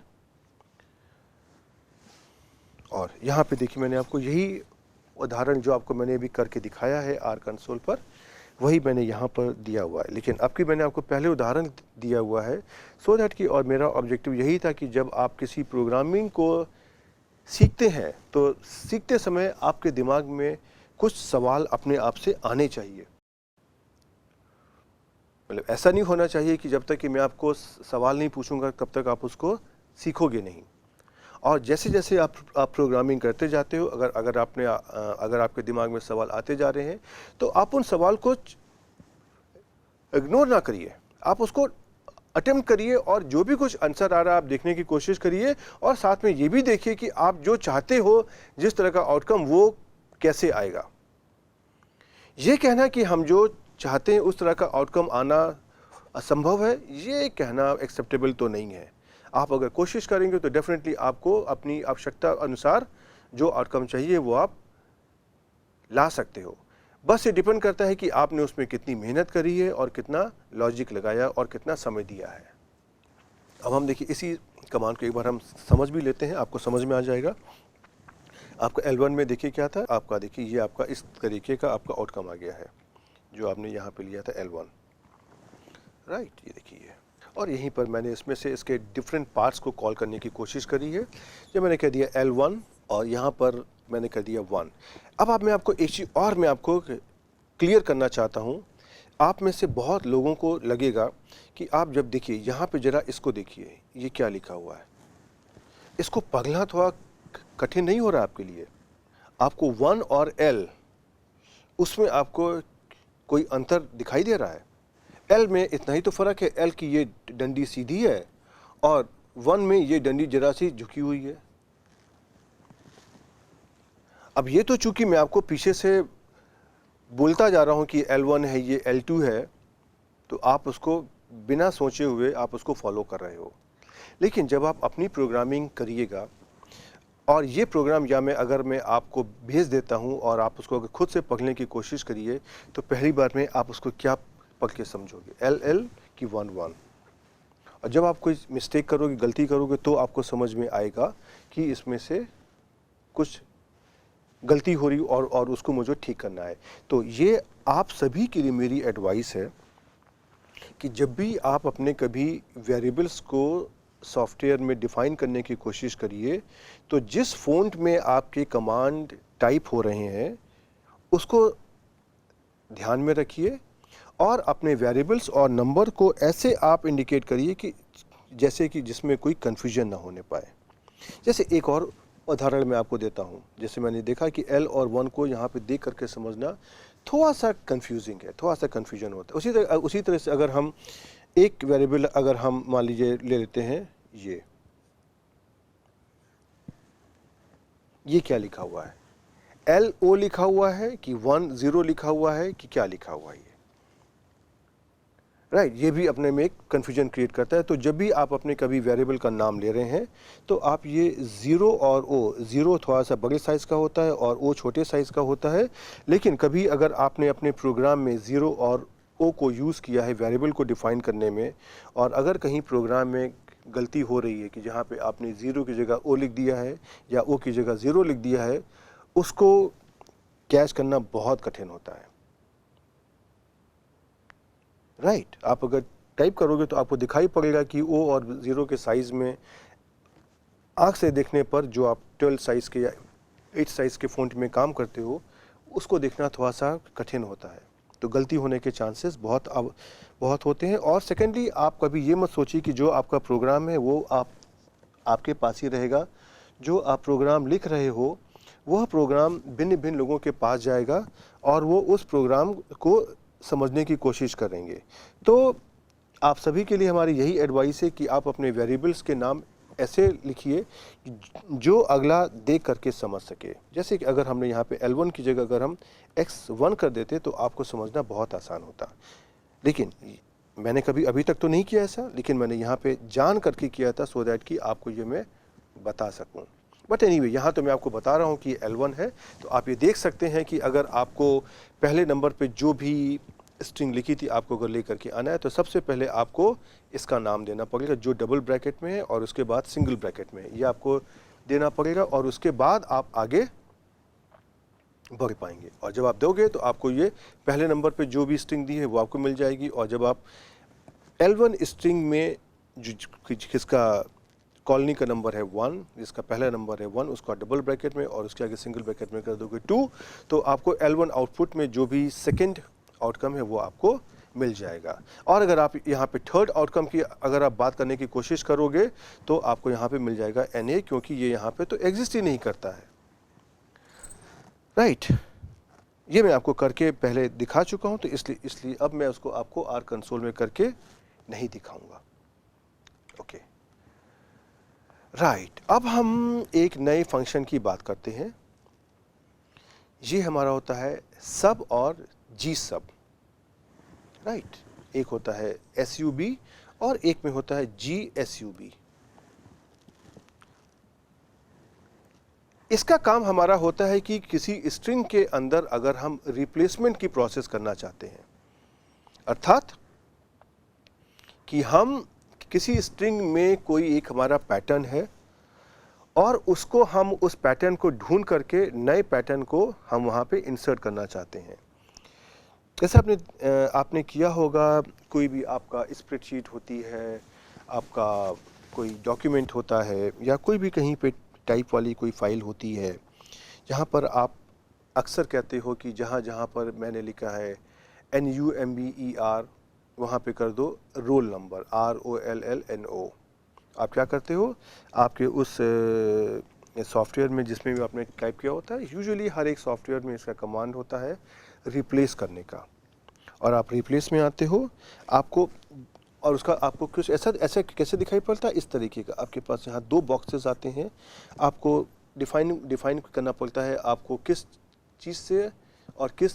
और यहाँ पे देखिए मैंने आपको यही उदाहरण जो आपको मैंने अभी करके दिखाया है आर कंसोल पर, वही मैंने यहाँ पर दिया हुआ है। लेकिन अब की मैंने आपको पहले उदाहरण दिया हुआ है सो दैट कि, और मेरा ऑब्जेक्टिव यही था कि जब आप किसी प्रोग्रामिंग को सीखते हैं तो सीखते समय आपके दिमाग में कुछ सवाल अपने आप से आने चाहिए। मतलब ऐसा नहीं होना चाहिए कि जब तक कि मैं आपको सवाल नहीं पूछूंगा तब तक आप उसको सीखोगे नहीं। और जैसे जैसे आप प्रोग्रामिंग करते जाते हो, अगर आपके दिमाग में सवाल आते जा रहे हैं तो आप उन सवाल को इग्नोर ना करिए, आप उसको अटेम्प्ट करिए और जो भी कुछ आंसर आ रहा है आप देखने की कोशिश करिए, और साथ में ये भी देखिए कि आप जो चाहते हो जिस तरह का आउटकम वो कैसे आएगा। ये कहना कि हम जो चाहते हैं उस तरह का आउटकम आना असंभव है, ये कहना एक्सेप्टेबल तो नहीं है। आप अगर कोशिश करेंगे तो डेफिनेटली आपको अपनी आवश्यकता अनुसार जो आउटकम चाहिए वो आप ला सकते हो। बस ये डिपेंड करता है कि आपने उसमें कितनी मेहनत करी है और कितना लॉजिक लगाया और कितना समय दिया है। अब हम देखिए इसी कमांड को एक बार हम समझ भी लेते हैं, आपको समझ में आ जाएगा। आपका L1 में देखिए क्या था, आपका देखिए ये आपका इस तरीके का आपका आउटकम आ गया है जो आपने यहाँ पे लिया था L1, राइट। ये देखिए, और यहीं पर मैंने इसमें से इसके डिफरेंट पार्ट्स को कॉल करने की कोशिश करी है। जब मैंने कह दिया L1 और यहाँ पर मैंने कर दिया 1। अब मैं आपको एक चीज़ और मैं आपको क्लियर करना चाहता हूँ। आप में से बहुत लोगों को लगेगा कि आप जब देखिए यहाँ पे ज़रा इसको देखिए, ये क्या लिखा हुआ है, इसको पढ़ना थोड़ा कठिन नहीं हो रहा आपके लिए? आपको 1 और L उसमें आपको कोई अंतर दिखाई दे रहा है? L में इतना ही तो फ़र्क है, L की ये डंडी सीधी है और 1 में ये डंडी जरा सी झुकी हुई है। अब ये तो चूंकि मैं आपको पीछे से बोलता जा रहा हूँ कि L1 है, ये L2 है, तो आप उसको बिना सोचे हुए आप उसको फॉलो कर रहे हो। लेकिन जब आप अपनी प्रोग्रामिंग करिएगा और ये प्रोग्राम अगर मैं आपको भेज देता हूँ और आप उसको अगर खुद से पढ़ने की कोशिश करिए तो पहली बार में आप उसको क्या पढ़ के समझोगे, L की 1 1। और जब आप कोई मिस्टेक करोगे, गलती करोगे, तो आपको समझ में आएगा कि इसमें से कुछ गलती हो रही और उसको मुझे ठीक करना है। तो ये आप सभी के लिए मेरी एडवाइस है कि जब भी आप अपने कभी वेरिएबल्स को सॉफ्टवेयर में डिफ़ाइन करने की कोशिश करिए तो जिस फ़ॉन्ट में आपके कमांड टाइप हो रहे हैं उसको ध्यान में रखिए और अपने वेरिएबल्स और नंबर को ऐसे आप इंडिकेट करिए कि जैसे कि जिसमें कोई कन्फ्यूजन ना होने पाए। जैसे एक और उदाहरण मैं आपको देता हूँ। जैसे मैंने देखा कि L और 1 को यहाँ पे देख करके समझना थोड़ा सा कंफ्यूजिंग है, थोड़ा सा कन्फ्यूजन होता है। उसी तरह से अगर हम एक वेरिएबल अगर हम मान लीजिए ले लेते हैं, ये क्या लिखा हुआ है, LO लिखा हुआ है कि 1 0 लिखा हुआ है कि क्या लिखा हुआ है, राइट। ये भी अपने में एक कन्फ्यूजन क्रिएट करता है। तो जब भी आप अपने कभी वेरिएबल का नाम ले रहे हैं तो आप ये 0 और O, 0 थोड़ा सा बड़े साइज़ का होता है और O छोटे साइज़ का होता है। लेकिन कभी अगर आपने अपने प्रोग्राम में 0 और O को यूज़ किया है वेरिएबल को डिफ़ाइन करने में, और अगर कहीं प्रोग्राम में गलती हो रही है कि जहाँ पे आपने 0 की जगह O लिख दिया है या O की जगह 0 लिख दिया है, उसको कैच करना बहुत कठिन होता है, राइट। आप अगर टाइप करोगे तो आपको दिखाई पड़ेगा कि O और 0 के साइज़ में आँख से देखने पर जो आप 12 साइज़ के या 8 साइज़ के फ़ॉन्ट में काम करते हो उसको देखना थोड़ा सा कठिन होता है। तो गलती होने के चांसेस बहुत होते हैं। और सेकेंडली आप कभी ये मत सोचिए कि जो आपका प्रोग्राम है वो आपके पास ही रहेगा। जो आप प्रोग्राम लिख रहे हो वह प्रोग्राम भिन्न भिन्न लोगों के पास जाएगा और वो उस प्रोग्राम को समझने की कोशिश करेंगे। तो आप सभी के लिए हमारी यही एडवाइस है कि आप अपने वेरिएबल्स के नाम ऐसे लिखिए जो अगला देख करके समझ सके। जैसे कि अगर हमने यहाँ पे L1 की जगह अगर हम X1 कर देते तो आपको समझना बहुत आसान होता। लेकिन मैंने कभी अभी तक तो नहीं किया ऐसा, लेकिन मैंने यहाँ पे जान करके किया था सो दैट कि आपको ये मैं बता सकूँ। बट एनीवे यहाँ तो मैं आपको बता रहा हूँ कि L1 है। तो आप ये देख सकते हैं कि अगर आपको पहले नंबर पे जो भी स्ट्रिंग लिखी थी आपको अगर लेकर के आना है तो सबसे पहले आपको इसका नाम देना पड़ेगा जो डबल ब्रैकेट में है और उसके बाद सिंगल ब्रैकेट में है, ये आपको देना पड़ेगा। और उसके बाद आप आगे बढ़ पाएंगे। और जब आप दोगे तो आपको ये पहले नंबर पे जो भी स्ट्रिंग दी है वो आपको मिल जाएगी। और जब आप L1 स्ट्रिंग में जिसका कॉलोनी का नंबर है 1, जिसका पहला नंबर है 1, उसको डबल ब्रैकेट में और उसके आगे सिंगल ब्रैकेट में कर दोगे 2, तो आपको L1 आउटपुट में जो भी सेकंड आउटकम है वो आपको मिल जाएगा। और अगर आप यहाँ पे थर्ड आउटकम की अगर आप बात करने की कोशिश करोगे तो आपको यहाँ पे मिल जाएगा NA, क्योंकि ये यहाँ पे तो एग्जिस्ट ही नहीं करता है, राइट। ये मैं आपको करके पहले दिखा चुका हूँ, तो इसलिए अब मैं उसको आपको R कंसोल में करके नहीं दिखाऊंगा। Okay, right. अब हम एक नए फंक्शन की बात करते हैं। ये हमारा होता है सब और जी सब, राइट। एक होता है SUB और एक में होता है GSUB। इसका काम हमारा होता है कि किसी स्ट्रिंग के अंदर अगर हम रिप्लेसमेंट की प्रोसेस करना चाहते हैं, अर्थात कि हम किसी स्ट्रिंग में कोई एक हमारा पैटर्न है और उसको हम उस पैटर्न को ढूंढ करके नए पैटर्न को हम वहाँ पे इंसर्ट करना चाहते हैं। जैसे आपने किया होगा, कोई भी आपका स्प्रेडशीट होती है, आपका कोई डॉक्यूमेंट होता है, या कोई भी कहीं पे टाइप वाली कोई फाइल होती है, जहाँ पर आप अक्सर कहते हो कि जहाँ जहाँ पर मैंने लिखा है NUMBER, वहाँ पे कर दो रोल नंबर ROLLNO। आप क्या करते हो, आपके उस सॉफ्टवेयर में जिसमें भी आपने टाइप किया होता है, यूजुअली हर एक सॉफ्टवेयर में इसका कमांड होता है रिप्लेस करने का, और आप रिप्लेस में आते हो आपको, और उसका आपको कुछ ऐसा कैसे दिखाई पड़ता है, इस तरीके का। आपके पास यहाँ 2 बॉक्सेस आते हैं, आपको डिफाइन करना पड़ता है आपको किस चीज़ से और किस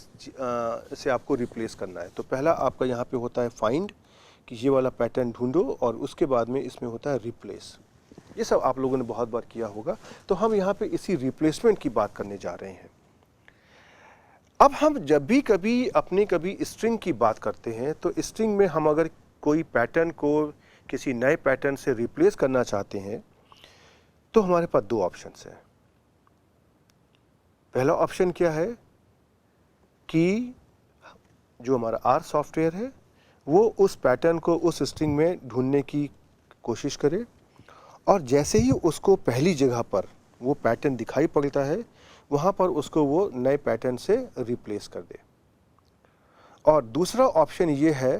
से आपको रिप्लेस करना है। तो पहला आपका यहाँ पे होता है फाइंड, कि ये वाला पैटर्न ढूंढो, और उसके बाद में इसमें होता है रिप्लेस। ये सब आप लोगों ने बहुत बार किया होगा। तो हम यहाँ पे इसी रिप्लेसमेंट की बात करने जा रहे हैं। अब हम जब भी कभी स्ट्रिंग की बात करते हैं, तो स्ट्रिंग में हम अगर कोई पैटर्न को किसी नए पैटर्न से रिप्लेस करना चाहते हैं, तो हमारे पास 2 ऑप्शंस हैं। पहला ऑप्शन क्या है कि जो हमारा R सॉफ्टवेयर है वो उस पैटर्न को उस स्ट्रिंग में ढूंढने की कोशिश करे, और जैसे ही उसको पहली जगह पर वो पैटर्न दिखाई पड़ता है, वहाँ पर उसको वो नए पैटर्न से रिप्लेस कर दे। और दूसरा ऑप्शन ये है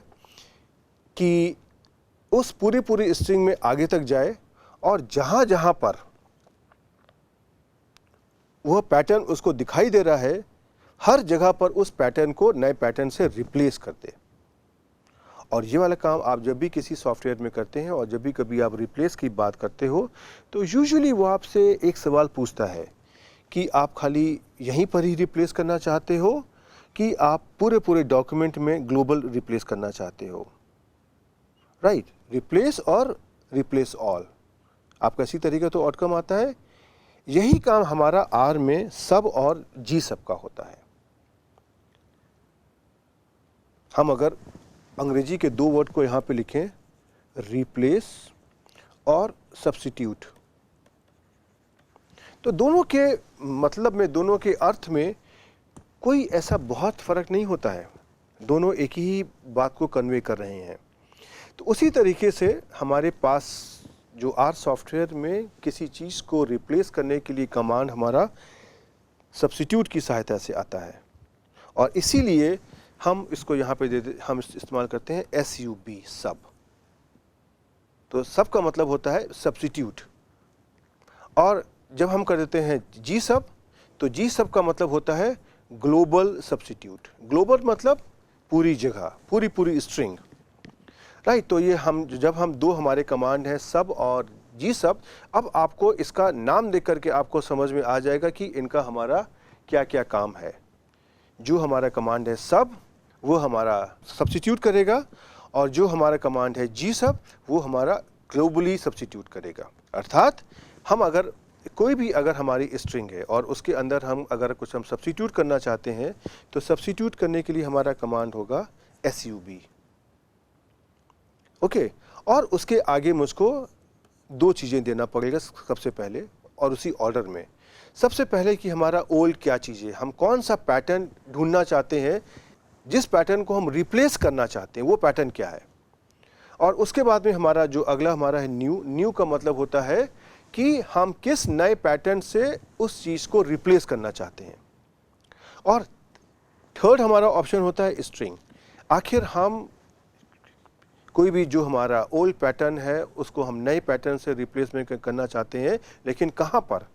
कि उस पूरी स्ट्रिंग में आगे तक जाए, और जहाँ जहाँ पर वह पैटर्न उसको दिखाई दे रहा है, हर जगह पर उस पैटर्न को नए पैटर्न से रिप्लेस कर दे। और ये वाला काम आप जब भी किसी सॉफ्टवेयर में करते हैं और जब भी कभी आप रिप्लेस की बात करते हो, तो यूजुअली वो आपसे एक सवाल पूछता है कि आप खाली यहीं पर ही रिप्लेस करना चाहते हो कि आप पूरे डॉक्यूमेंट में ग्लोबल रिप्लेस करना चाहते हो, राइट। रिप्लेस और रिप्लेस ऑल, आपका इसी तरीके तो आउटकम आता है। यही काम हमारा R में सब और जी सब का होता है। हम अगर अंग्रेजी के 2 वर्ड को यहाँ पे लिखें, रिप्लेस और सब्स्टिट्यूट, तो दोनों के मतलब में, दोनों के अर्थ में कोई ऐसा बहुत फ़र्क नहीं होता है, दोनों एक ही बात को कन्वे कर रहे हैं। तो उसी तरीके से हमारे पास जो R सॉफ्टवेयर में किसी चीज़ को रिप्लेस करने के लिए कमांड हमारा सब्स्टिट्यूट की सहायता से आता है, और इसीलिए हम इसको यहाँ पे हम इस्तेमाल करते हैं SUB, सब। तो सब का मतलब होता है सब्स्टिट्यूट। और जब हम कर देते हैं जी सब, तो जी सब का मतलब होता है ग्लोबल सब्स्टिट्यूट। ग्लोबल मतलब पूरी जगह, पूरी स्ट्रिंग, राइट। तो ये जब हम 2 हमारे कमांड हैं सब और जी सब, अब आपको इसका नाम देख करके आपको समझ में आ जाएगा कि इनका हमारा क्या क्या काम है। जो हमारा कमांड है सब, वो हमारा सब्स्टिट्यूट करेगा, और जो हमारा कमांड है जी सब, वो हमारा ग्लोबली सब्स्टिट्यूट करेगा। अर्थात हम अगर कोई भी अगर हमारी स्ट्रिंग है और उसके अंदर हम अगर कुछ हम सब्स्टिट्यूट करना चाहते हैं, तो सब्स्टिट्यूट करने के लिए हमारा कमांड होगा SUB, ओके। और उसके आगे मुझको 2 चीज़ें देना पड़ेगा सबसे पहले, और उसी ऑर्डर में। सबसे पहले कि हमारा ओल्ड क्या चीज़ है, हम कौन सा पैटर्न ढूंढना चाहते हैं, जिस पैटर्न को हम रिप्लेस करना चाहते हैं वो पैटर्न क्या है। और उसके बाद में हमारा जो अगला हमारा है न्यू का मतलब होता है कि हम किस नए पैटर्न से उस चीज़ को रिप्लेस करना चाहते हैं। और थर्ड हमारा ऑप्शन होता है स्ट्रिंग। आखिर हम कोई भी जो हमारा ओल्ड पैटर्न है उसको हम नए पैटर्न से रिप्लेसमेंट करना चाहते हैं, लेकिन कहाँ पर,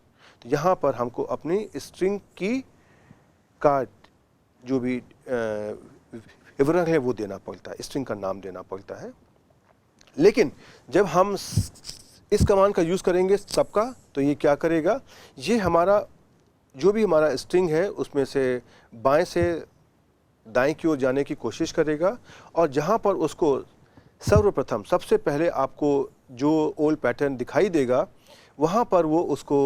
तो यहाँ पर हमको अपनी स्ट्रिंग की का जो भी विवरण है वो देना पड़ता है, स्ट्रिंग का नाम देना पड़ता है। लेकिन जब हम इस कमांड का यूज़ करेंगे सबका, तो ये क्या करेगा, ये हमारा जो भी हमारा स्ट्रिंग है उसमें से बाएं से दाएं की ओर जाने की कोशिश करेगा, और जहाँ पर उसको सर्वप्रथम सबसे पहले आपको जो ओल्ड पैटर्न दिखाई देगा वहाँ पर वो उसको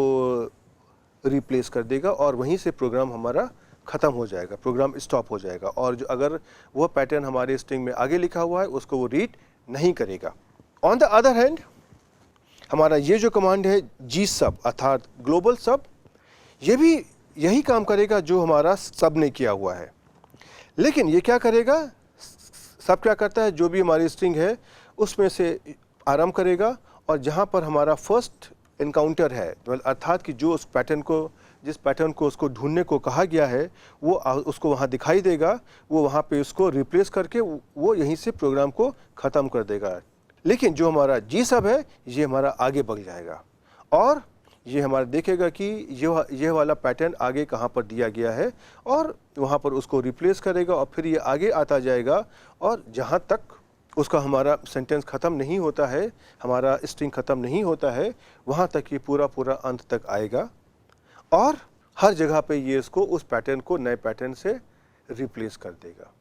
रिप्लेस कर देगा, और वहीं से प्रोग्राम हमारा ख़त्म हो जाएगा, प्रोग्राम स्टॉप हो जाएगा। और जो अगर वह पैटर्न हमारे स्ट्रिंग में आगे लिखा हुआ है उसको वो रीड नहीं करेगा। ऑन द अदर हैंड हमारा ये जो कमांड है जी सब अर्थात ग्लोबल सब, ये भी यही काम करेगा जो हमारा सब ने किया हुआ है। लेकिन ये क्या करेगा, सब क्या करता है, जो भी हमारी स्ट्रिंग है उसमें से आरंभ करेगा, और जहाँ पर हमारा फर्स्ट इनकाउंटर है अर्थात कि जो उस पैटर्न को, जिस पैटर्न को उसको ढूंढने को कहा गया है वो उसको वहाँ दिखाई देगा, वो वहाँ पे उसको रिप्लेस करके वो यहीं से प्रोग्राम को ख़त्म कर देगा। लेकिन जो हमारा जी सब है ये हमारा आगे बढ़ जाएगा, और ये हमारा देखेगा कि यह वाला पैटर्न आगे कहाँ पर दिया गया है, और वहाँ पर उसको रिप्लेस करेगा, और फिर ये आगे आता जाएगा, और जहाँ तक उसका हमारा सेंटेंस ख़त्म नहीं होता है, हमारा स्ट्रिंग ख़त्म नहीं होता है, वहाँ तक ये पूरा अंत तक आएगा, और हर जगह पे ये इसको उस पैटर्न को नए पैटर्न से रिप्लेस कर देगा।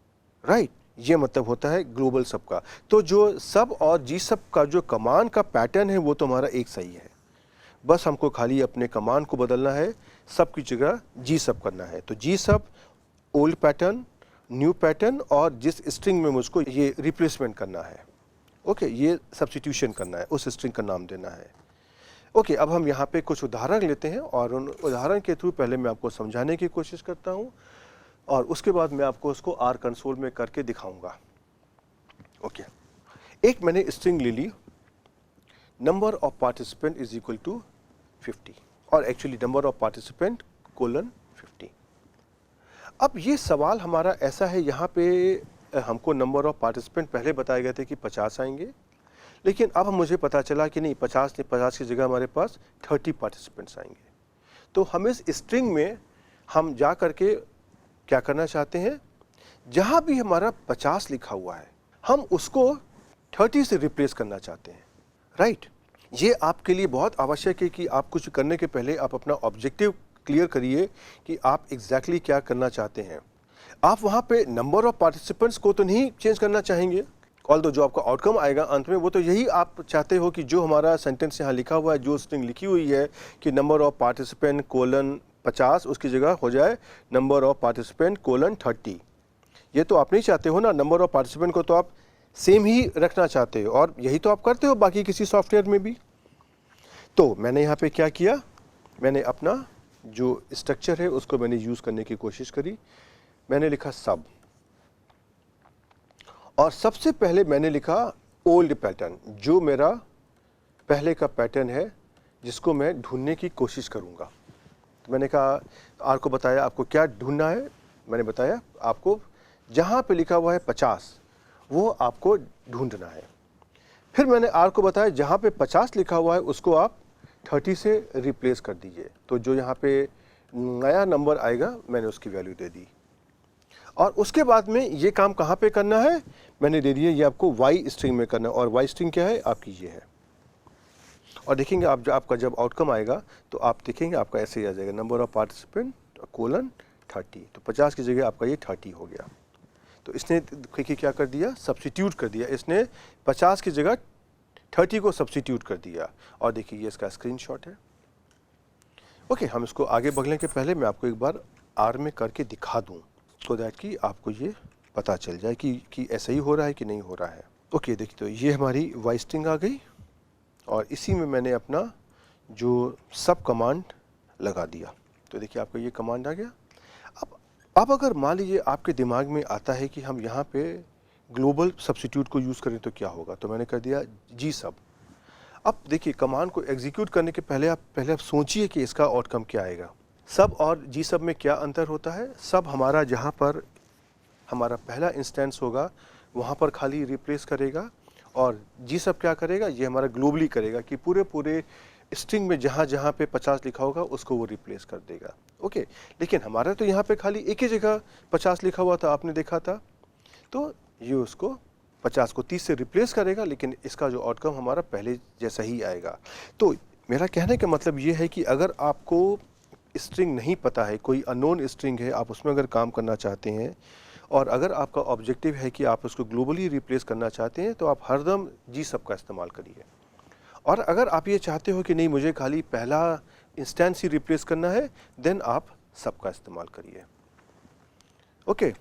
राइट, ये मतलब होता है ग्लोबल सब का। तो जो सब और जी सब का जो कमांड का पैटर्न है वो तो हमारा एक सही है, बस हमको खाली अपने कमांड को बदलना है, सब की जगह जी सब करना है। तो जी सब ओल्ड पैटर्न, न्यू पैटर्न, और जिस स्ट्रिंग में मुझको ये रिप्लेसमेंट करना है, ओके, ये सब्स्टिट्यूशन करना है, उस स्ट्रिंग का नाम देना है। ओके, अब हम यहाँ पे कुछ उदाहरण लेते हैं, और उन उदाहरण के थ्रू पहले मैं आपको समझाने की कोशिश करता हूँ, और उसके बाद मैं आपको उसको आर कंसोल में करके दिखाऊंगा। ओके, एक मैंने स्ट्रिंग ले ली, number of participant is equal to 50, और actually number of participant colon 50। अब ये सवाल हमारा ऐसा है, यहाँ पे हमको नंबर ऑफ पार्टिसिपेंट पहले बताए गए थे कि 50 आएंगे, लेकिन अब मुझे पता चला कि नहीं, 50 की जगह हमारे पास 30 पार्टिसिपेंट्स आएंगे। तो हम इस स्ट्रिंग में हम जा करके क्या करना चाहते हैं, जहाँ भी हमारा 50 लिखा हुआ है हम उसको 30 से रिप्लेस करना चाहते हैं। राइट, ये आपके लिए बहुत आवश्यक है कि आप कुछ करने के पहले आप अपना ऑब्जेक्टिव क्लियर करिए कि आप एग्जैक्टली क्या करना चाहते हैं। आप वहाँ पे नंबर ऑफ पार्टिसिपेंट्स को तो नहीं चेंज करना चाहेंगे, ऑल्दो जो आपका आउटकम आएगा अंत में वो तो यही आप चाहते हो कि जो हमारा सेंटेंस यहाँ लिखा हुआ है, जो स्ट्रिंग लिखी हुई है कि नंबर ऑफ पार्टिसिपेंट कोलन 50, उसकी जगह हो जाए नंबर ऑफ पार्टिसिपेंट कोलन 30। ये तो आप नहीं चाहते हो ना, नंबर ऑफ पार्टिसिपेंट को तो आप सेम ही रखना चाहते हो, और यही तो आप करते हो बाकी किसी सॉफ्टवेयर में भी। तो मैंने यहाँ पे क्या किया, मैंने अपना जो स्ट्रक्चर है उसको मैंने यूज़ करने की कोशिश करी। मैंने लिखा सब, और सबसे पहले मैंने लिखा ओल्ड पैटर्न, जो मेरा पहले का पैटर्न है जिसको मैं ढूंढने की कोशिश करूँगा। तो मैंने कहा, आर को बताया आपको क्या ढूंढना है, मैंने बताया आपको जहाँ पे लिखा हुआ है 50 वो आपको ढूंढना है। फिर मैंने आर को बताया जहाँ पे 50 लिखा हुआ है उसको आप 30 से रिप्लेस कर दीजिए। तो जो यहाँ पे नया नंबर आएगा मैंने उसकी वैल्यू दे दी, और उसके बाद में ये काम कहाँ पे करना है, मैंने दे दिया ये आपको वाई स्ट्रिंग में करना है, और वाई स्ट्रिंग क्या है आपकी ये है। और देखेंगे आप आपका जब आउटकम आएगा तो आप देखेंगे आपका ऐसे ही आ जाएगा, नंबर ऑफ पार्टिसिपेंट कोलन 30। तो 50 की जगह आपका ये 30 हो गया। तो इसने देखिए क्या कर दिया, सब्स्टिट्यूट कर दिया, इसने 50 की जगह 30 को सब्स्टिट्यूट कर दिया। और देखिए ये इसका स्क्रीनशॉट है। ओके, हम इसको आगे बढ़ने के पहले मैं आपको एक बार आर में करके दिखा दूँ, सो दैट कि आपको ये पता चल जाए कि ऐसा ही हो रहा है कि नहीं हो रहा है। ओके, देखिए तो ये हमारी वाई स्ट्रिंग आ गई, और इसी में मैंने अपना जो सब कमांड लगा दिया। तो देखिए आपका ये कमांड आ गया। अब अगर मान लीजिए आपके दिमाग में आता है कि हम यहाँ पे ग्लोबल सब्स्टिट्यूट को यूज़ करें तो क्या होगा, तो मैंने कर दिया जी सब। अब देखिए कमांड को एग्जीक्यूट करने के पहले आप सोचिए कि इसका आउटकम क्या आएगा। सब और जी सब में क्या अंतर होता है? सब हमारा जहाँ पर हमारा पहला इंस्टेंस होगा वहाँ पर खाली रिप्लेस करेगा, और जी सब क्या करेगा, ये हमारा ग्लोबली करेगा कि पूरे स्ट्रिंग में जहाँ जहाँ पे 50 लिखा होगा उसको वो रिप्लेस कर देगा। ओके, लेकिन हमारा तो यहाँ पे खाली एक ही जगह 50 लिखा हुआ था, आपने देखा था, तो ये उसको 50 को 30 से रिप्लेस करेगा, लेकिन इसका जो आउटकम हमारा पहले जैसा ही आएगा। तो मेरा कहने का मतलब ये है कि अगर आपको स्ट्रिंग नहीं पता है, कोई अननोन स्ट्रिंग है, आप उसमें अगर काम करना चाहते हैं और अगर आपका ऑब्जेक्टिव है कि आप उसको ग्लोबली रिप्लेस करना चाहते हैं, तो आप हरदम जी सब का इस्तेमाल करिए। और अगर आप ये चाहते हो कि नहीं मुझे खाली पहला इंस्टेंस ही रिप्लेस करना है, देन आप सब का इस्तेमाल करिए। ओके,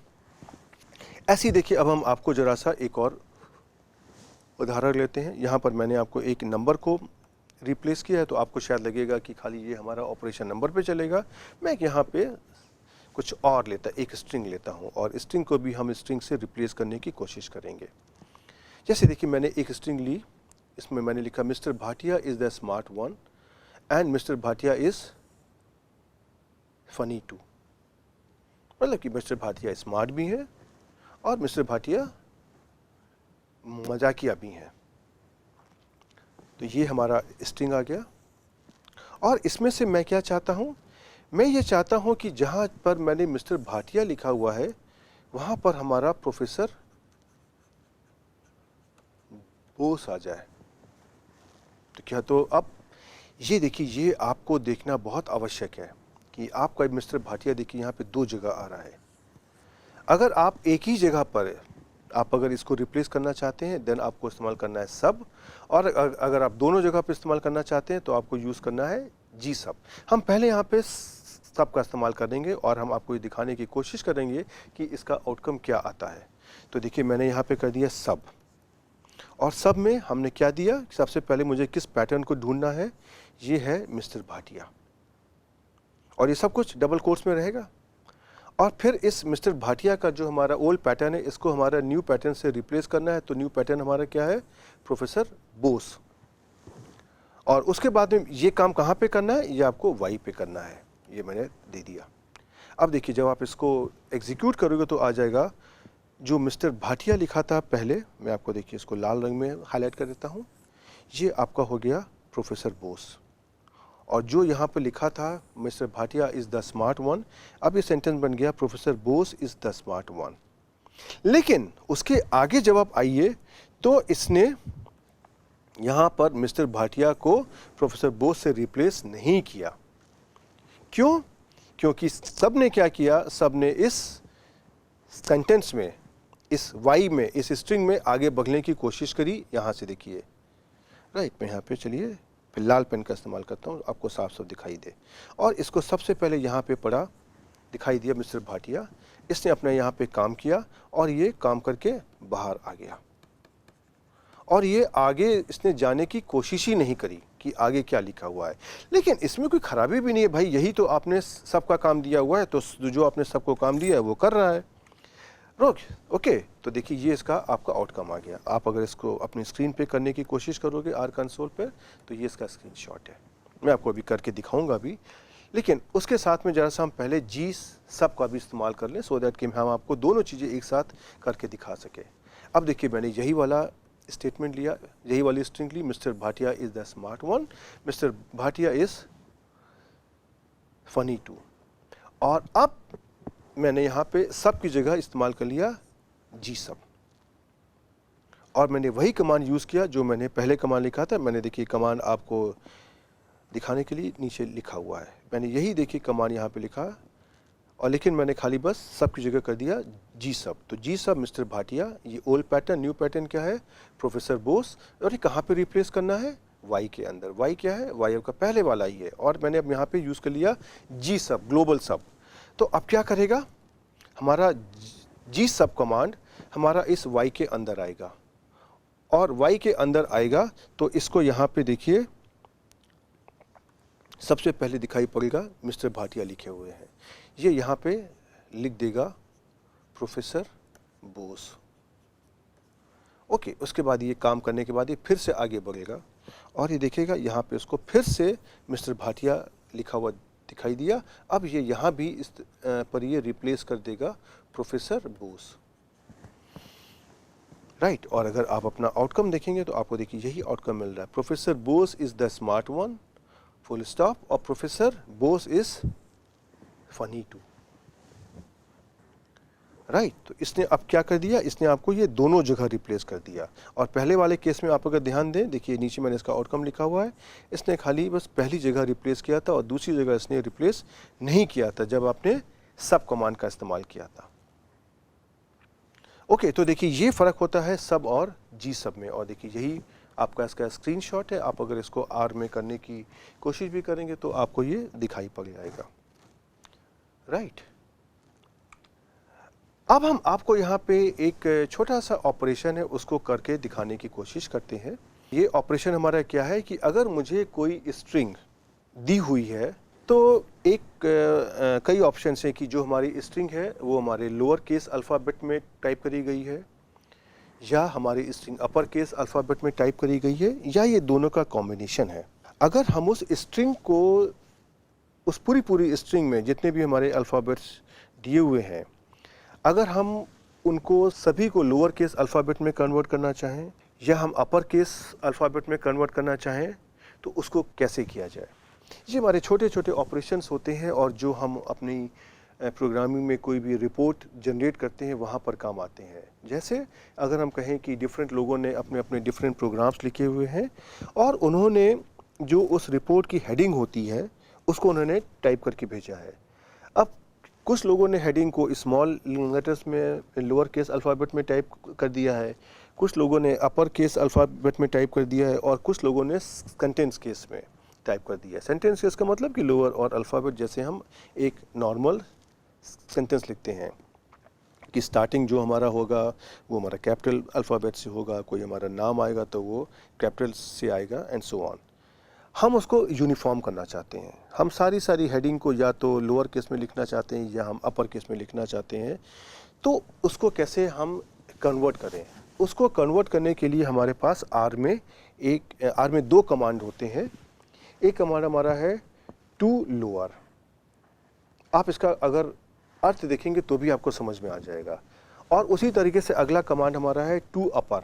ऐसे ही देखिए अब हम आपको ज़रा सा एक और उदाहरण लेते हैं। यहाँ पर मैंने आपको एक नंबर को रिप्लेस किया है, तो आपको शायद लगेगा कि खाली ये हमारा ऑपरेशन नंबर पे चलेगा। मैं यहाँ पे कुछ और एक स्ट्रिंग लेता हूँ, और स्ट्रिंग को भी हम स्ट्रिंग से रिप्लेस करने की कोशिश करेंगे। जैसे देखिए मैंने एक स्ट्रिंग ली, इसमें मैंने लिखा mister Bhatia is the smart one and mister Bhatia is funny too. मतलब कि मिस्टर भाटिया स्मार्ट भी है और मिस्टर भाटिया मजाकिया भी हैं। तो ये हमारा स्ट्रिंग आ गया, और इसमें से मैं क्या चाहता हूँ, मैं ये चाहता हूँ कि जहाँ पर मैंने मिस्टर भाटिया लिखा हुआ है वहाँ पर हमारा प्रोफेसर बोस आ जाए। तो क्या, तो अब ये देखिए, ये आपको देखना बहुत आवश्यक है कि आपका मिस्टर भाटिया देखिए यहाँ पे 2 जगह आ रहा है। अगर आप एक ही जगह पर आप अगर इसको रिप्लेस करना चाहते हैं, देन आपको इस्तेमाल करना है सब, और अगर आप दोनों जगह पे इस्तेमाल करना चाहते हैं तो आपको यूज़ करना है जी सब। हम पहले यहाँ पे सब का इस्तेमाल करेंगे और हम आपको ये दिखाने की कोशिश करेंगे कि इसका आउटकम क्या आता है। तो देखिए मैंने यहाँ पे कर दिया सब, और सब में हमने क्या दिया, सबसे पहले मुझे किस पैटर्न को ढूंढना है, ये है मिस्टर भाटिया, और ये सब कुछ डबल कोट्स में रहेगा। और फिर इस मिस्टर भाटिया का जो हमारा ओल्ड पैटर्न है, इसको हमारा न्यू पैटर्न से रिप्लेस करना है। तो न्यू पैटर्न हमारा क्या है, प्रोफेसर बोस। और उसके बाद में ये काम कहाँ पे करना है, ये आपको वाई पे करना है, ये मैंने दे दिया। अब देखिए जब आप इसको एग्जीक्यूट करोगे तो आ जाएगा जो मिस्टर भाटिया लिखा था पहले, मैं आपको देखिए इसको लाल रंग में हाईलाइट कर देता हूँ, ये आपका हो गया प्रोफेसर बोस। और जो यहाँ पे लिखा था mister Bhatia is the smart one, अब ये सेंटेंस बन गया professor Bose is the smart one. लेकिन उसके आगे जब आप आइए तो इसने यहाँ पर मिस्टर भाटिया को प्रोफेसर बोस से रिप्लेस नहीं किया। क्यों? क्योंकि सब ने क्या किया, सब ने इस सेंटेंस में, इस वाई में, इस स्ट्रिंग में आगे बढ़ने की कोशिश करी। यहाँ से देखिए, राइट, मैं यहाँ पे चलिए फिर लाल पेन का इस्तेमाल करता हूँ, आपको साफ साफ दिखाई दे। और इसको सबसे पहले यहाँ पे पढ़ा, दिखाई दिया मिस्टर भाटिया, इसने अपने यहाँ पे काम किया और ये काम करके बाहर आ गया, और ये आगे इसने जाने की कोशिश ही नहीं करी कि आगे क्या लिखा हुआ है। लेकिन इसमें कोई खराबी भी नहीं है भाई, यही तो आपने सबका काम दिया हुआ है, तो जो आपने सबको काम दिया है वो कर रहा है। ओके, तो देखिए ये इसका आपका आउटकम आ गया। आप अगर इसको अपनी स्क्रीन पे करने की कोशिश करोगे आर कंसोल पर, तो ये इसका स्क्रीनशॉट है। मैं आपको अभी करके दिखाऊंगा भी, लेकिन उसके साथ में ज़रा सा हम पहले जी सब का भी इस्तेमाल कर लें, सो दैट कि हम आपको दोनों चीज़ें एक साथ करके दिखा सके। अब देखिए मैंने यही वाला स्टेटमेंट लिया, यही वाली स्ट्रिंग ली, mister Bhatia is the smart one, mister Bhatia is funny too, और अब मैंने यहाँ पे सब की जगह इस्तेमाल कर लिया जी सब, और मैंने वही कमांड यूज़ किया जो मैंने पहले कमांड लिखा था। मैंने देखिए कमांड आपको दिखाने के लिए नीचे लिखा हुआ है, मैंने यही देखिए कमांड यहाँ पे लिखा, और लेकिन मैंने खाली बस सब की जगह कर दिया जी सब। तो जी सब मिस्टर भाटिया, ये ओल्ड पैटर्न, न्यू पैटर्न क्या है, प्रोफेसर बोस, और ये कहाँ पे रिप्लेस करना है, वाई के अंदर। वाई क्या है, वाई आपका पहले वाला ही है, और मैंने अब यहाँ पे यूज़ कर लिया जी सब, ग्लोबल सब। तो अब क्या करेगा, हमारा जी सब कमांड हमारा इस वाई के अंदर आएगा, और वाई के अंदर आएगा तो इसको यहाँ पे देखिए सबसे पहले दिखाई पड़ेगा मिस्टर भाटिया लिखे हुए हैं, ये यहाँ पे लिख देगा प्रोफेसर बोस। ओके, उसके बाद ये काम करने के बाद ये फिर से आगे बढ़ेगा और ये देखेगा यहाँ पे उसको फिर से मिस्टर भाटिया लिखा हुआ दिखाई दिया। अब ये यहाँ भी इस पर ये रिप्लेस कर देगा प्रोफेसर बोस, राइट। और अगर आप अपना आउटकम देखेंगे तो आपको देखिए यही आउटकम मिल रहा है, professor Bose is the smart one, full stop, और professor Bose is funny too, right. तो इसने अब क्या कर दिया, इसने आपको ये दोनों जगह रिप्लेस कर दिया। और पहले वाले केस में आप अगर ध्यान दें, देखिए नीचे मैंने इसका आउटकम लिखा हुआ है, इसने खाली बस पहली जगह रिप्लेस किया था और दूसरी जगह इसने रिप्लेस नहीं किया था जब आपने सब कमांड का इस्तेमाल किया था। ओके, तो देखिए ये फ़र्क होता है सब और जी सब में। और देखिए यही आपका इसका स्क्रीनशॉट है। आप अगर इसको आर में करने की कोशिश भी करेंगे तो आपको ये दिखाई पड़ जाएगा, राइट। अब हम आपको यहाँ पे एक छोटा सा ऑपरेशन है उसको करके दिखाने की कोशिश करते हैं। ये ऑपरेशन हमारा क्या है कि अगर मुझे कोई स्ट्रिंग दी हुई है तो एक कई ऑप्शन हैं कि जो हमारी स्ट्रिंग है वो हमारे लोअर केस अल्फ़ाबेट में टाइप करी गई है या हमारी स्ट्रिंग अपर केस अल्फ़ाबेट में टाइप करी गई है या ये दोनों का कॉम्बिनेशन है। अगर हम उस स्ट्रिंग को, उस पूरी स्ट्रिंग में जितने भी हमारे अल्फ़ाबेट्स दिए हुए हैं, अगर हम उनको सभी को लोअर केस अल्फ़ाबेट में कन्वर्ट करना चाहें या हम अपर केस अल्फ़ाबेट में कन्वर्ट करना चाहें तो उसको कैसे किया जाए। ये हमारे छोटे छोटे ऑपरेशंस होते हैं और जो हम अपनी प्रोग्रामिंग में कोई भी रिपोर्ट जनरेट करते हैं वहाँ पर काम आते हैं। जैसे अगर हम कहें कि डिफरेंट लोगों ने अपने अपने डिफरेंट प्रोग्राम्स लिखे हुए हैं और उन्होंने जो उस रिपोर्ट की हेडिंग होती है उसको उन्होंने टाइप करके भेजा है। अब कुछ लोगों ने हेडिंग को स्मॉल लेटर्स में लोअर केस अल्फ़ाबेट में टाइप कर दिया है, कुछ लोगों ने अपर केस अल्फ़ाबेट में टाइप कर दिया है और कुछ लोगों ने सेंटेंस केस में टाइप कर दिया है। सेंटेंस केस का मतलब कि लोअर और अल्फ़ाबेट जैसे हम एक नॉर्मल सेंटेंस लिखते हैं कि स्टार्टिंग जो हमारा होगा वो हमारा कैपिटल अल्फ़ाबेट से होगा, कोई हमारा नाम आएगा तो वो कैपिटल से आएगा एंड सो ऑन। हम उसको यूनिफॉर्म करना चाहते हैं, हम सारी हेडिंग को या तो लोअर केस में लिखना चाहते हैं या हम अपर केस में लिखना चाहते हैं। तो उसको कैसे हम कन्वर्ट करें, उसको कन्वर्ट करने के लिए हमारे पास आर में दो कमांड होते हैं। एक कमांड हमारा है टू लोअर, आप इसका अगर अर्थ देखेंगे तो भी आपको समझ में आ जाएगा। और उसी तरीके से अगला कमांड हमारा है टू अपर,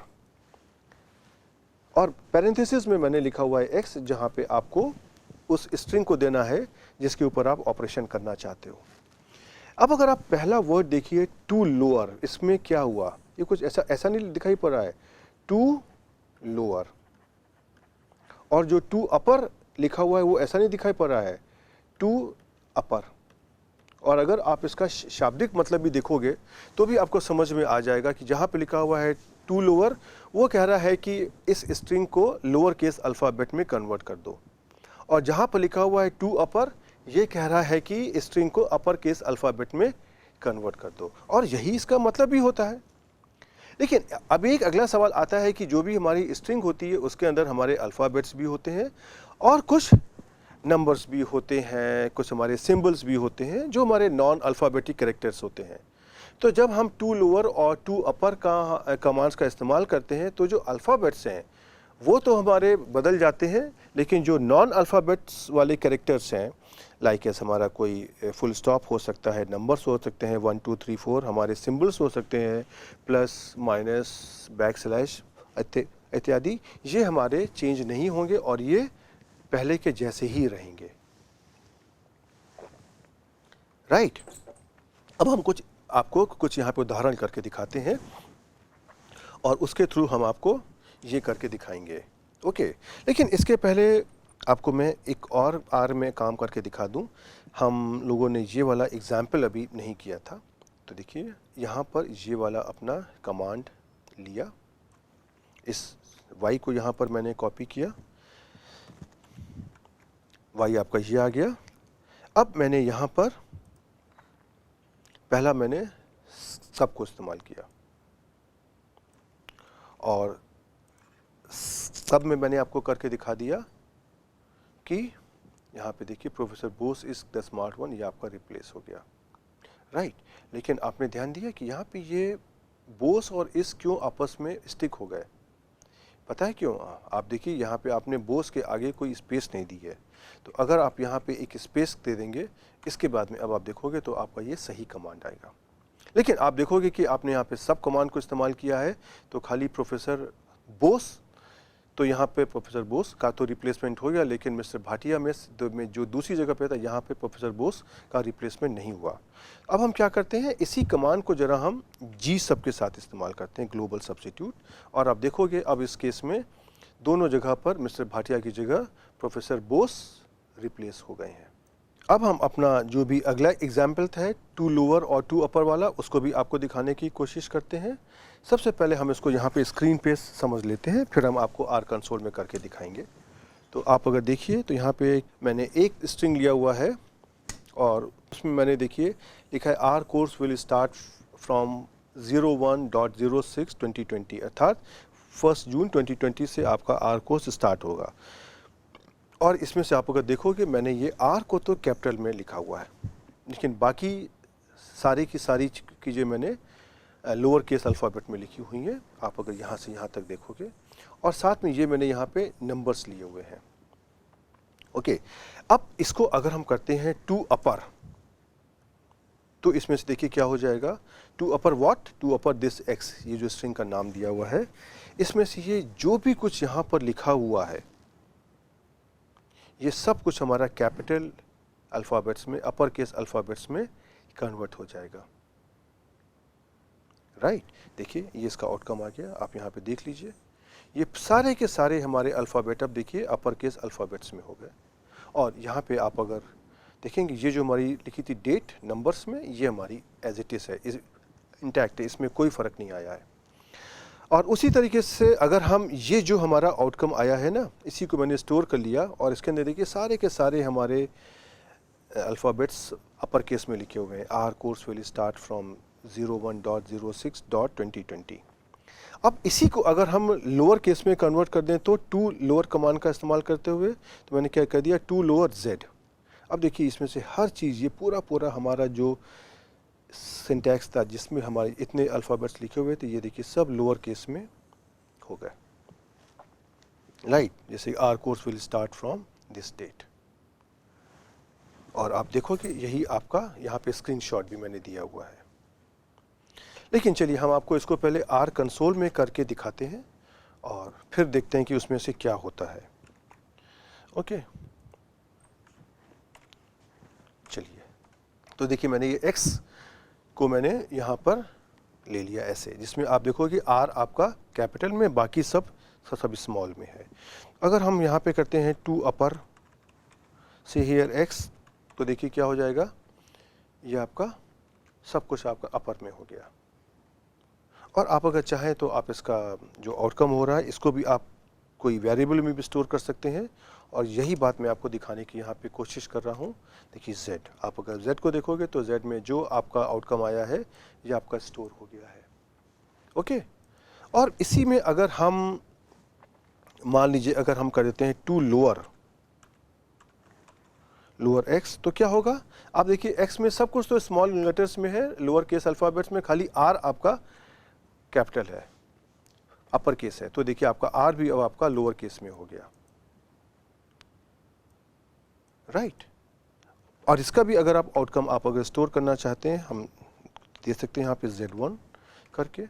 और पैरेंथेसिस में मैंने लिखा हुआ है एक्स, जहाँ पे आपको उस स्ट्रिंग को देना है जिसके ऊपर आप ऑपरेशन करना चाहते हो। अब अगर आप पहला वर्ड देखिए टू लोअर, इसमें क्या हुआ, ये कुछ ऐसा नहीं दिखाई पड़ रहा है, टू लोअर। और जो टू अपर लिखा हुआ है वो ऐसा नहीं दिखाई पड़ रहा है, टू अपर। और अगर आप इसका शाब्दिक मतलब भी देखोगे तो भी आपको समझ में आ जाएगा कि जहाँ पे लिखा हुआ है टू लोअर, वो कह रहा है कि इस स्ट्रिंग को लोअर केस अल्फ़ाबेट में कन्वर्ट कर दो, और जहाँ पर लिखा हुआ है टू अपर, ये कह रहा है कि स्ट्रिंग को अपर केस अल्फ़ाबेट में कन्वर्ट कर दो। और यही इसका मतलब भी होता है। लेकिन अब एक अगला सवाल आता है कि जो भी हमारी स्ट्रिंग होती है उसके अंदर हमारे अल्फ़ाबेट्स भी होते हैं और कुछ नंबर्स भी होते हैं, कुछ हमारे सिंबल्स भी होते हैं जो हमारे नॉन अल्फ़ाबेटिक कैरेक्टर्स होते हैं। तो जब हम टू लोअर और टू अपर का कमांड्स का इस्तेमाल करते हैं तो जो अल्फ़ाबेट्स हैं वो तो हमारे बदल जाते हैं, लेकिन जो नॉन अल्फ़ाबेट्स वाले कैरेक्टर्स हैं, लाइक ऐसे हमारा कोई फुल स्टॉप हो सकता है, नंबर्स हो सकते हैं 1 2 3 4, हमारे सिंबल्स हो सकते हैं प्लस माइनस बैक स्लैश इत्यादि, ये हमारे चेंज नहीं होंगे और ये पहले के जैसे ही रहेंगे, राइट। अब हम आपको कुछ यहाँ पे उदाहरण करके दिखाते हैं और उसके थ्रू हम आपको ये करके दिखाएंगे, ओके। लेकिन इसके पहले आपको मैं एक और आर में काम करके दिखा दूं। हम लोगों ने ये वाला एग्जाम्पल अभी नहीं किया था, तो देखिए यहाँ पर ये वाला अपना कमांड लिया, इस y को यहाँ पर मैंने कॉपी किया, y आपका ये आ गया। अब मैंने यहाँ पर पहला मैंने सब को इस्तेमाल किया और सब में मैंने आपको करके दिखा दिया कि यहाँ पे देखिए professor Bose is the smart one, ये आपका रिप्लेस हो गया, राइट। लेकिन आपने ध्यान दिया कि यहाँ पे ये बोस और इस क्यों आपस में स्टिक हो गए? पता है क्यों? आप देखिए यहाँ पे आपने बोस के आगे कोई स्पेस नहीं दी है, तो अगर आप यहाँ पे एक स्पेस दे देंगे इसके बाद में, अब आप देखोगे तो आपका ये सही कमांड आएगा। लेकिन आप देखोगे कि आपने यहाँ पे सब कमांड को इस्तेमाल किया है, तो खाली प्रोफेसर बोस, तो यहाँ पे प्रोफेसर बोस का तो रिप्लेसमेंट हो गया, लेकिन मिस्टर भाटिया में जो दूसरी जगह पे था यहाँ पे प्रोफेसर बोस का रिप्लेसमेंट नहीं हुआ। अब हम क्या करते हैं, इसी कमांड को जरा हम जी सब के साथ इस्तेमाल करते हैं, ग्लोबल सब्स्टिट्यूट, और आप देखोगे अब इस केस में दोनों जगह पर मिस्टर भाटिया की जगह प्रोफेसर बोस रिप्लेस हो गए हैं। अब हम अपना जो भी अगला एग्जाम्पल था टू लोअर और टू अपर वाला, उसको भी आपको दिखाने की कोशिश करते हैं। सबसे पहले हम इसको यहाँ पे स्क्रीन पे समझ लेते हैं, फिर हम आपको आर कंसोल में करके दिखाएंगे। तो आप अगर देखिए तो यहाँ पे मैंने एक स्ट्रिंग लिया हुआ है और उसमें मैंने देखिए लिखा है our course will start from 01.06/2020, अर्थात 1 जून 2020 से आपका आर कोर्स स्टार्ट होगा। और इसमें से आप अगर देखोगे मैंने ये आर को तो कैपिटल में लिखा हुआ है, लेकिन बाकी सारी की सारी चीज़ें मैंने लोअर केस अल्फ़ाबेट में लिखी हुई हैं। आप अगर यहाँ से यहाँ तक देखोगे, और साथ में ये मैंने यहाँ पे नंबर्स लिए हुए हैं। ओके, अब इसको अगर हम करते हैं टू अपर, तो इसमें से देखिए क्या हो जाएगा, to upper what, to upper this x, ये जो स्ट्रिंग का नाम दिया हुआ है, इसमें से ये जो भी कुछ यहाँ पर लिखा हुआ है ये सब कुछ हमारा कैपिटल अल्फ़ाबेट्स में, अपर केस अल्फ़ाबेट्स में कन्वर्ट हो जाएगा, राइट। देखिए ये इसका आउटकम आ गया, आप यहाँ पे देख लीजिए, ये सारे के सारे हमारे अल्फ़ाबेट अब देखिए अपर केस अल्फ़ाबेट्स में हो गए। और यहाँ पे आप अगर देखेंगे ये जो हमारी लिखी थी डेट नंबर्स में, ये हमारी एज इट इज़ है, इंटैक्ट है, इसमें कोई फ़र्क नहीं आया है। और उसी तरीके से अगर हम ये जो हमारा आउटकम आया है ना, इसी को मैंने स्टोर कर लिया और इसके अंदर देखिए सारे के सारे हमारे अल्फ़ाबेट्स अपर केस में लिखे हुए हैं। Our course will start from 01.06/2020। अब इसी को अगर हम लोअर केस में कन्वर्ट कर दें तो टू लोअर कमांड का इस्तेमाल करते हुए, तो मैंने क्या कर दिया, टू लोअर जेड। अब देखिए इसमें से हर चीज़, ये पूरा हमारा जो सिंटैक्स था जिसमें हमारे इतने अल्फ़ाबेट्स लिखे हुए थे, ये देखिए सब लोअर केस में हो गए, राइट। जैसे our course will start from this date. और आप देखोगे यही आपका यहाँ पे स्क्रीनशॉट भी मैंने दिया हुआ है। लेकिन चलिए हम आपको इसको पहले आर कंसोल में करके दिखाते हैं और फिर देखते हैं कि उसमें से क्या होता है। ओके, चलिए, तो देखिए मैंने ये एक्स को मैंने यहाँ पर ले लिया ऐसे, जिसमें आप देखोगे आर आपका कैपिटल में, बाकी सब स्मॉल में है। अगर हम यहाँ पे करते हैं टू अपर से हियर एक्स, तो देखिए क्या हो जाएगा, ये आपका सब कुछ आपका अपर में हो गया। और आप अगर चाहें तो आप इसका जो आउटकम हो रहा है इसको भी आप कोई वेरिएबल में भी स्टोर कर सकते हैं, और यही बात मैं आपको दिखाने की यहाँ पे कोशिश कर रहा हूँ। देखिए z, आप अगर z को देखोगे तो z में जो आपका आउटकम आया है ये आपका स्टोर हो गया है। ओके, और इसी में अगर हम मान लीजिए अगर हम कर देते हैं टू लोअर x, तो क्या होगा, आप देखिए x में सब कुछ तो स्मॉल लेटर्स में है, लोअर केस अल्फ़ाबेट्स में खाली r आपका कैपिटल है, अपर केस है, तो देखिए आपका r भी अब आपका लोअर केस में हो गया, राइट। और इसका भी अगर आप आउटकम आप अगर स्टोर करना चाहते हैं, हम दे सकते हैं यहाँ पे Z1 करके,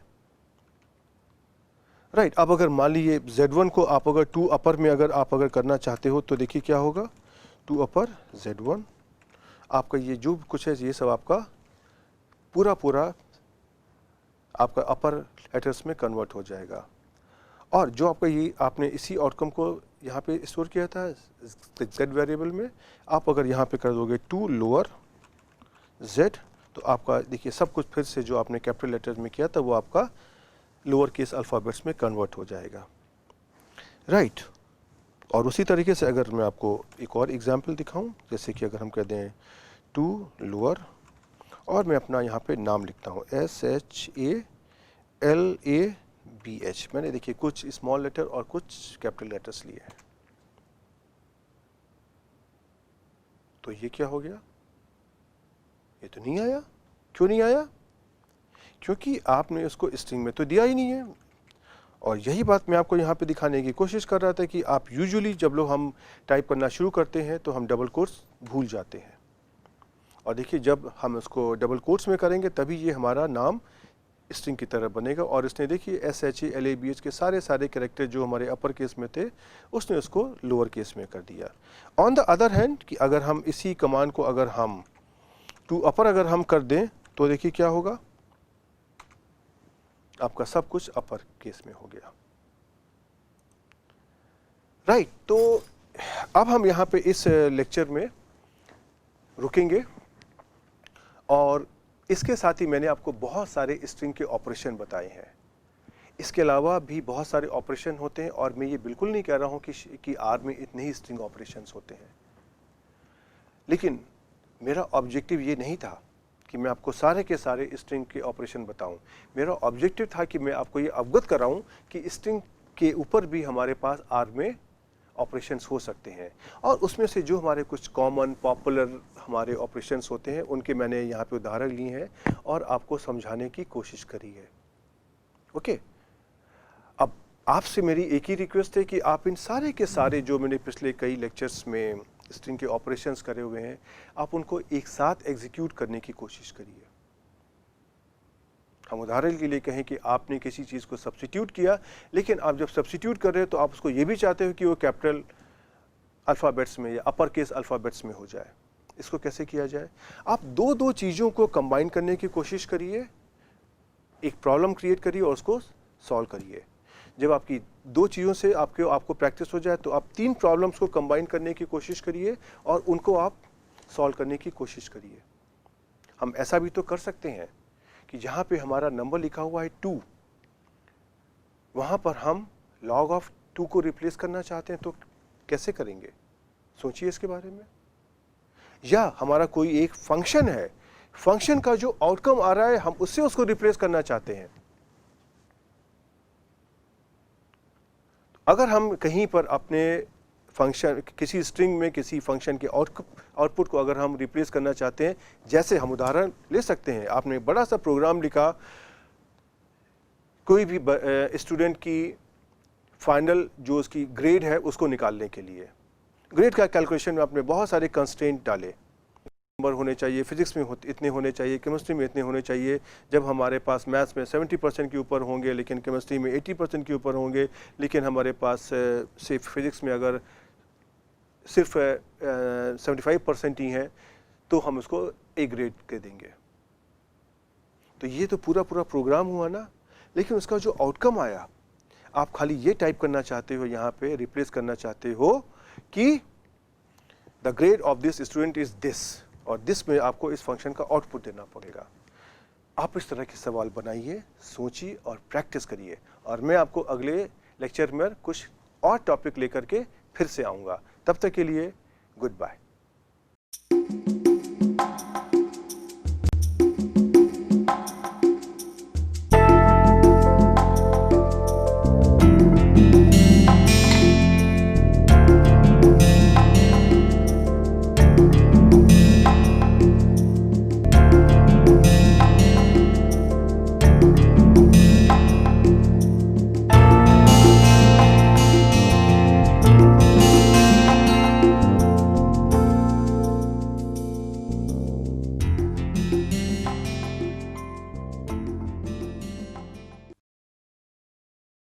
राइट। अब अगर मान लीजिए Z1 को आप अगर टू अपर में अगर आप अगर करना चाहते हो, तो देखिए क्या होगा, टू अपर Z1, आपका ये जो कुछ है ये सब आपका पूरा आपका अपर लेटर्स में कन्वर्ट हो जाएगा। और जो आपका ये आपने इसी आउटकम को यहाँ पे स्टोर किया था z वेरिएबल में, आप अगर यहाँ पे कर दोगे टू लोअर z, तो आपका देखिए सब कुछ फिर से जो आपने कैपिटल लेटर्स में किया था वो आपका लोअर केस अल्फ़ाबेट्स में कन्वर्ट हो जाएगा, राइट। और उसी तरीके से अगर मैं आपको एक और एग्जांपल दिखाऊं, जैसे कि अगर हम कह दें टू लोअर, और मैं अपना यहाँ पे नाम लिखता हूँ SHALABH, मैंने देखिए कुछ स्मॉल लेटर और कुछ कैपिटल लेटर्स लिए हैं, तो ये क्या हो गया, ये तो नहीं आया। क्यों नहीं आया? क्योंकि आपने उसको स्ट्रिंग में तो दिया ही नहीं है। और यही बात मैं आपको यहाँ पे दिखाने की कोशिश कर रहा था कि आप यूजुअली जब लोग हम टाइप करना शुरू करते हैं तो हम डबल कोट्स भूल जाते हैं। और देखिए जब हम उसको डबल कोट्स में करेंगे तभी ये हमारा नाम स्ट्रिंग की तरह बनेगा। और इसने देखिए SHALABH के सारे कैरेक्टर जो हमारे अपर केस में थे उसने उसको लोअर केस में कर दिया। ऑन द अदर हैंड कि अगर हम इसी कमांड को अगर हम टू अपर अगर हम कर दें तो देखिए क्या होगा, आपका सब कुछ अपर केस में हो गया। राइट, तो अब हम यहाँ पे इस लेक्चर में रुकेंगे और इसके साथ ही मैंने आपको बहुत सारे स्ट्रिंग के ऑपरेशन बताए हैं। इसके अलावा भी बहुत सारे ऑपरेशन होते हैं और मैं ये बिल्कुल नहीं कह रहा हूँ कि आर में इतने ही स्ट्रिंग ऑपरेशंस होते हैं, लेकिन मेरा ऑब्जेक्टिव ये नहीं था कि मैं आपको सारे के सारे स्ट्रिंग के ऑपरेशन बताऊं। मेरा ऑब्जेक्टिव था कि मैं आपको ये अवगत कराऊं कि स्ट्रिंग के ऊपर भी हमारे पास आर में ऑपरेशंस हो सकते हैं और उसमें से जो हमारे कुछ कॉमन पॉपुलर हमारे ऑपरेशंस होते हैं उनके मैंने यहाँ पे उदाहरण लिए हैं और आपको समझाने की कोशिश करी है। ओके, अब आपसे मेरी एक ही रिक्वेस्ट है कि आप इन सारे के सारे जो मैंने पिछले कई लेक्चर्स में स्ट्रिंग के ऑपरेशंस करे हुए हैं आप उनको एक साथ एग्जीक्यूट करने की कोशिश करिए। हम उदाहरण के लिए कहें कि आपने किसी चीज़ को सब्स्टिट्यूट किया, लेकिन आप जब सब्स्टिट्यूट कर रहे हो तो आप उसको ये भी चाहते हो कि वो कैपिटल अल्फ़ाबेट्स में या अपर केस अल्फ़ाबेट्स में हो जाए। इसको कैसे किया जाए? आप दो चीज़ों को कंबाइन करने की कोशिश करिए, एक प्रॉब्लम क्रिएट करिए और उसको सॉल्व करिए। जब आपकी दो चीज़ों से आपको प्रैक्टिस हो जाए तो आप 3 प्रॉब्लम्स को कंबाइन करने की कोशिश करिए और उनको आप सॉल्व करने की कोशिश करिए। हम ऐसा भी तो कर सकते हैं कि जहाँ पे हमारा नंबर लिखा हुआ है 2, वहाँ पर हम log of 2 को रिप्लेस करना चाहते हैं तो कैसे करेंगे? सोचिए इसके बारे में। या हमारा कोई एक फंक्शन है, फंक्शन का जो आउटकम आ रहा है हम उससे उसको रिप्लेस करना चाहते हैं। अगर हम कहीं पर अपने फंक्शन किसी स्ट्रिंग में किसी फंक्शन के आउटपुट को अगर हम रिप्लेस करना चाहते हैं, जैसे हम उदाहरण ले सकते हैं, आपने बड़ा सा प्रोग्राम लिखा कोई भी स्टूडेंट की फाइनल जो उसकी ग्रेड है उसको निकालने के लिए। ग्रेड का कैलकुलेशन में आपने बहुत सारे कंस्ट्रेंट डाले, नंबर होने चाहिए, फिजिक्स में इतने होने चाहिए, केमिस्ट्री में इतने होने चाहिए। जब हमारे पास मैथ्स में 70% के ऊपर होंगे लेकिन केमिस्ट्री में 80% के ऊपर होंगे, लेकिन हमारे पास सिर्फ फिजिक्स में अगर सिर्फ 75% ही हैं तो हम उसको ए ग्रेड के देंगे। तो ये तो पूरा प्रोग्राम हुआ ना, लेकिन उसका जो आउटकम आया आप खाली ये टाइप करना चाहते हो, यहाँ पे रिप्लेस करना चाहते हो कि the grade of this student is this, और दिस में आपको इस फंक्शन का आउटपुट देना पड़ेगा। आप इस तरह के सवाल बनाइए, सोचिए और प्रैक्टिस करिए, और मैं आपको अगले लेक्चर में कुछ और टॉपिक लेकर के फिर से आऊँगा। तब तक के लिए गुड बाय।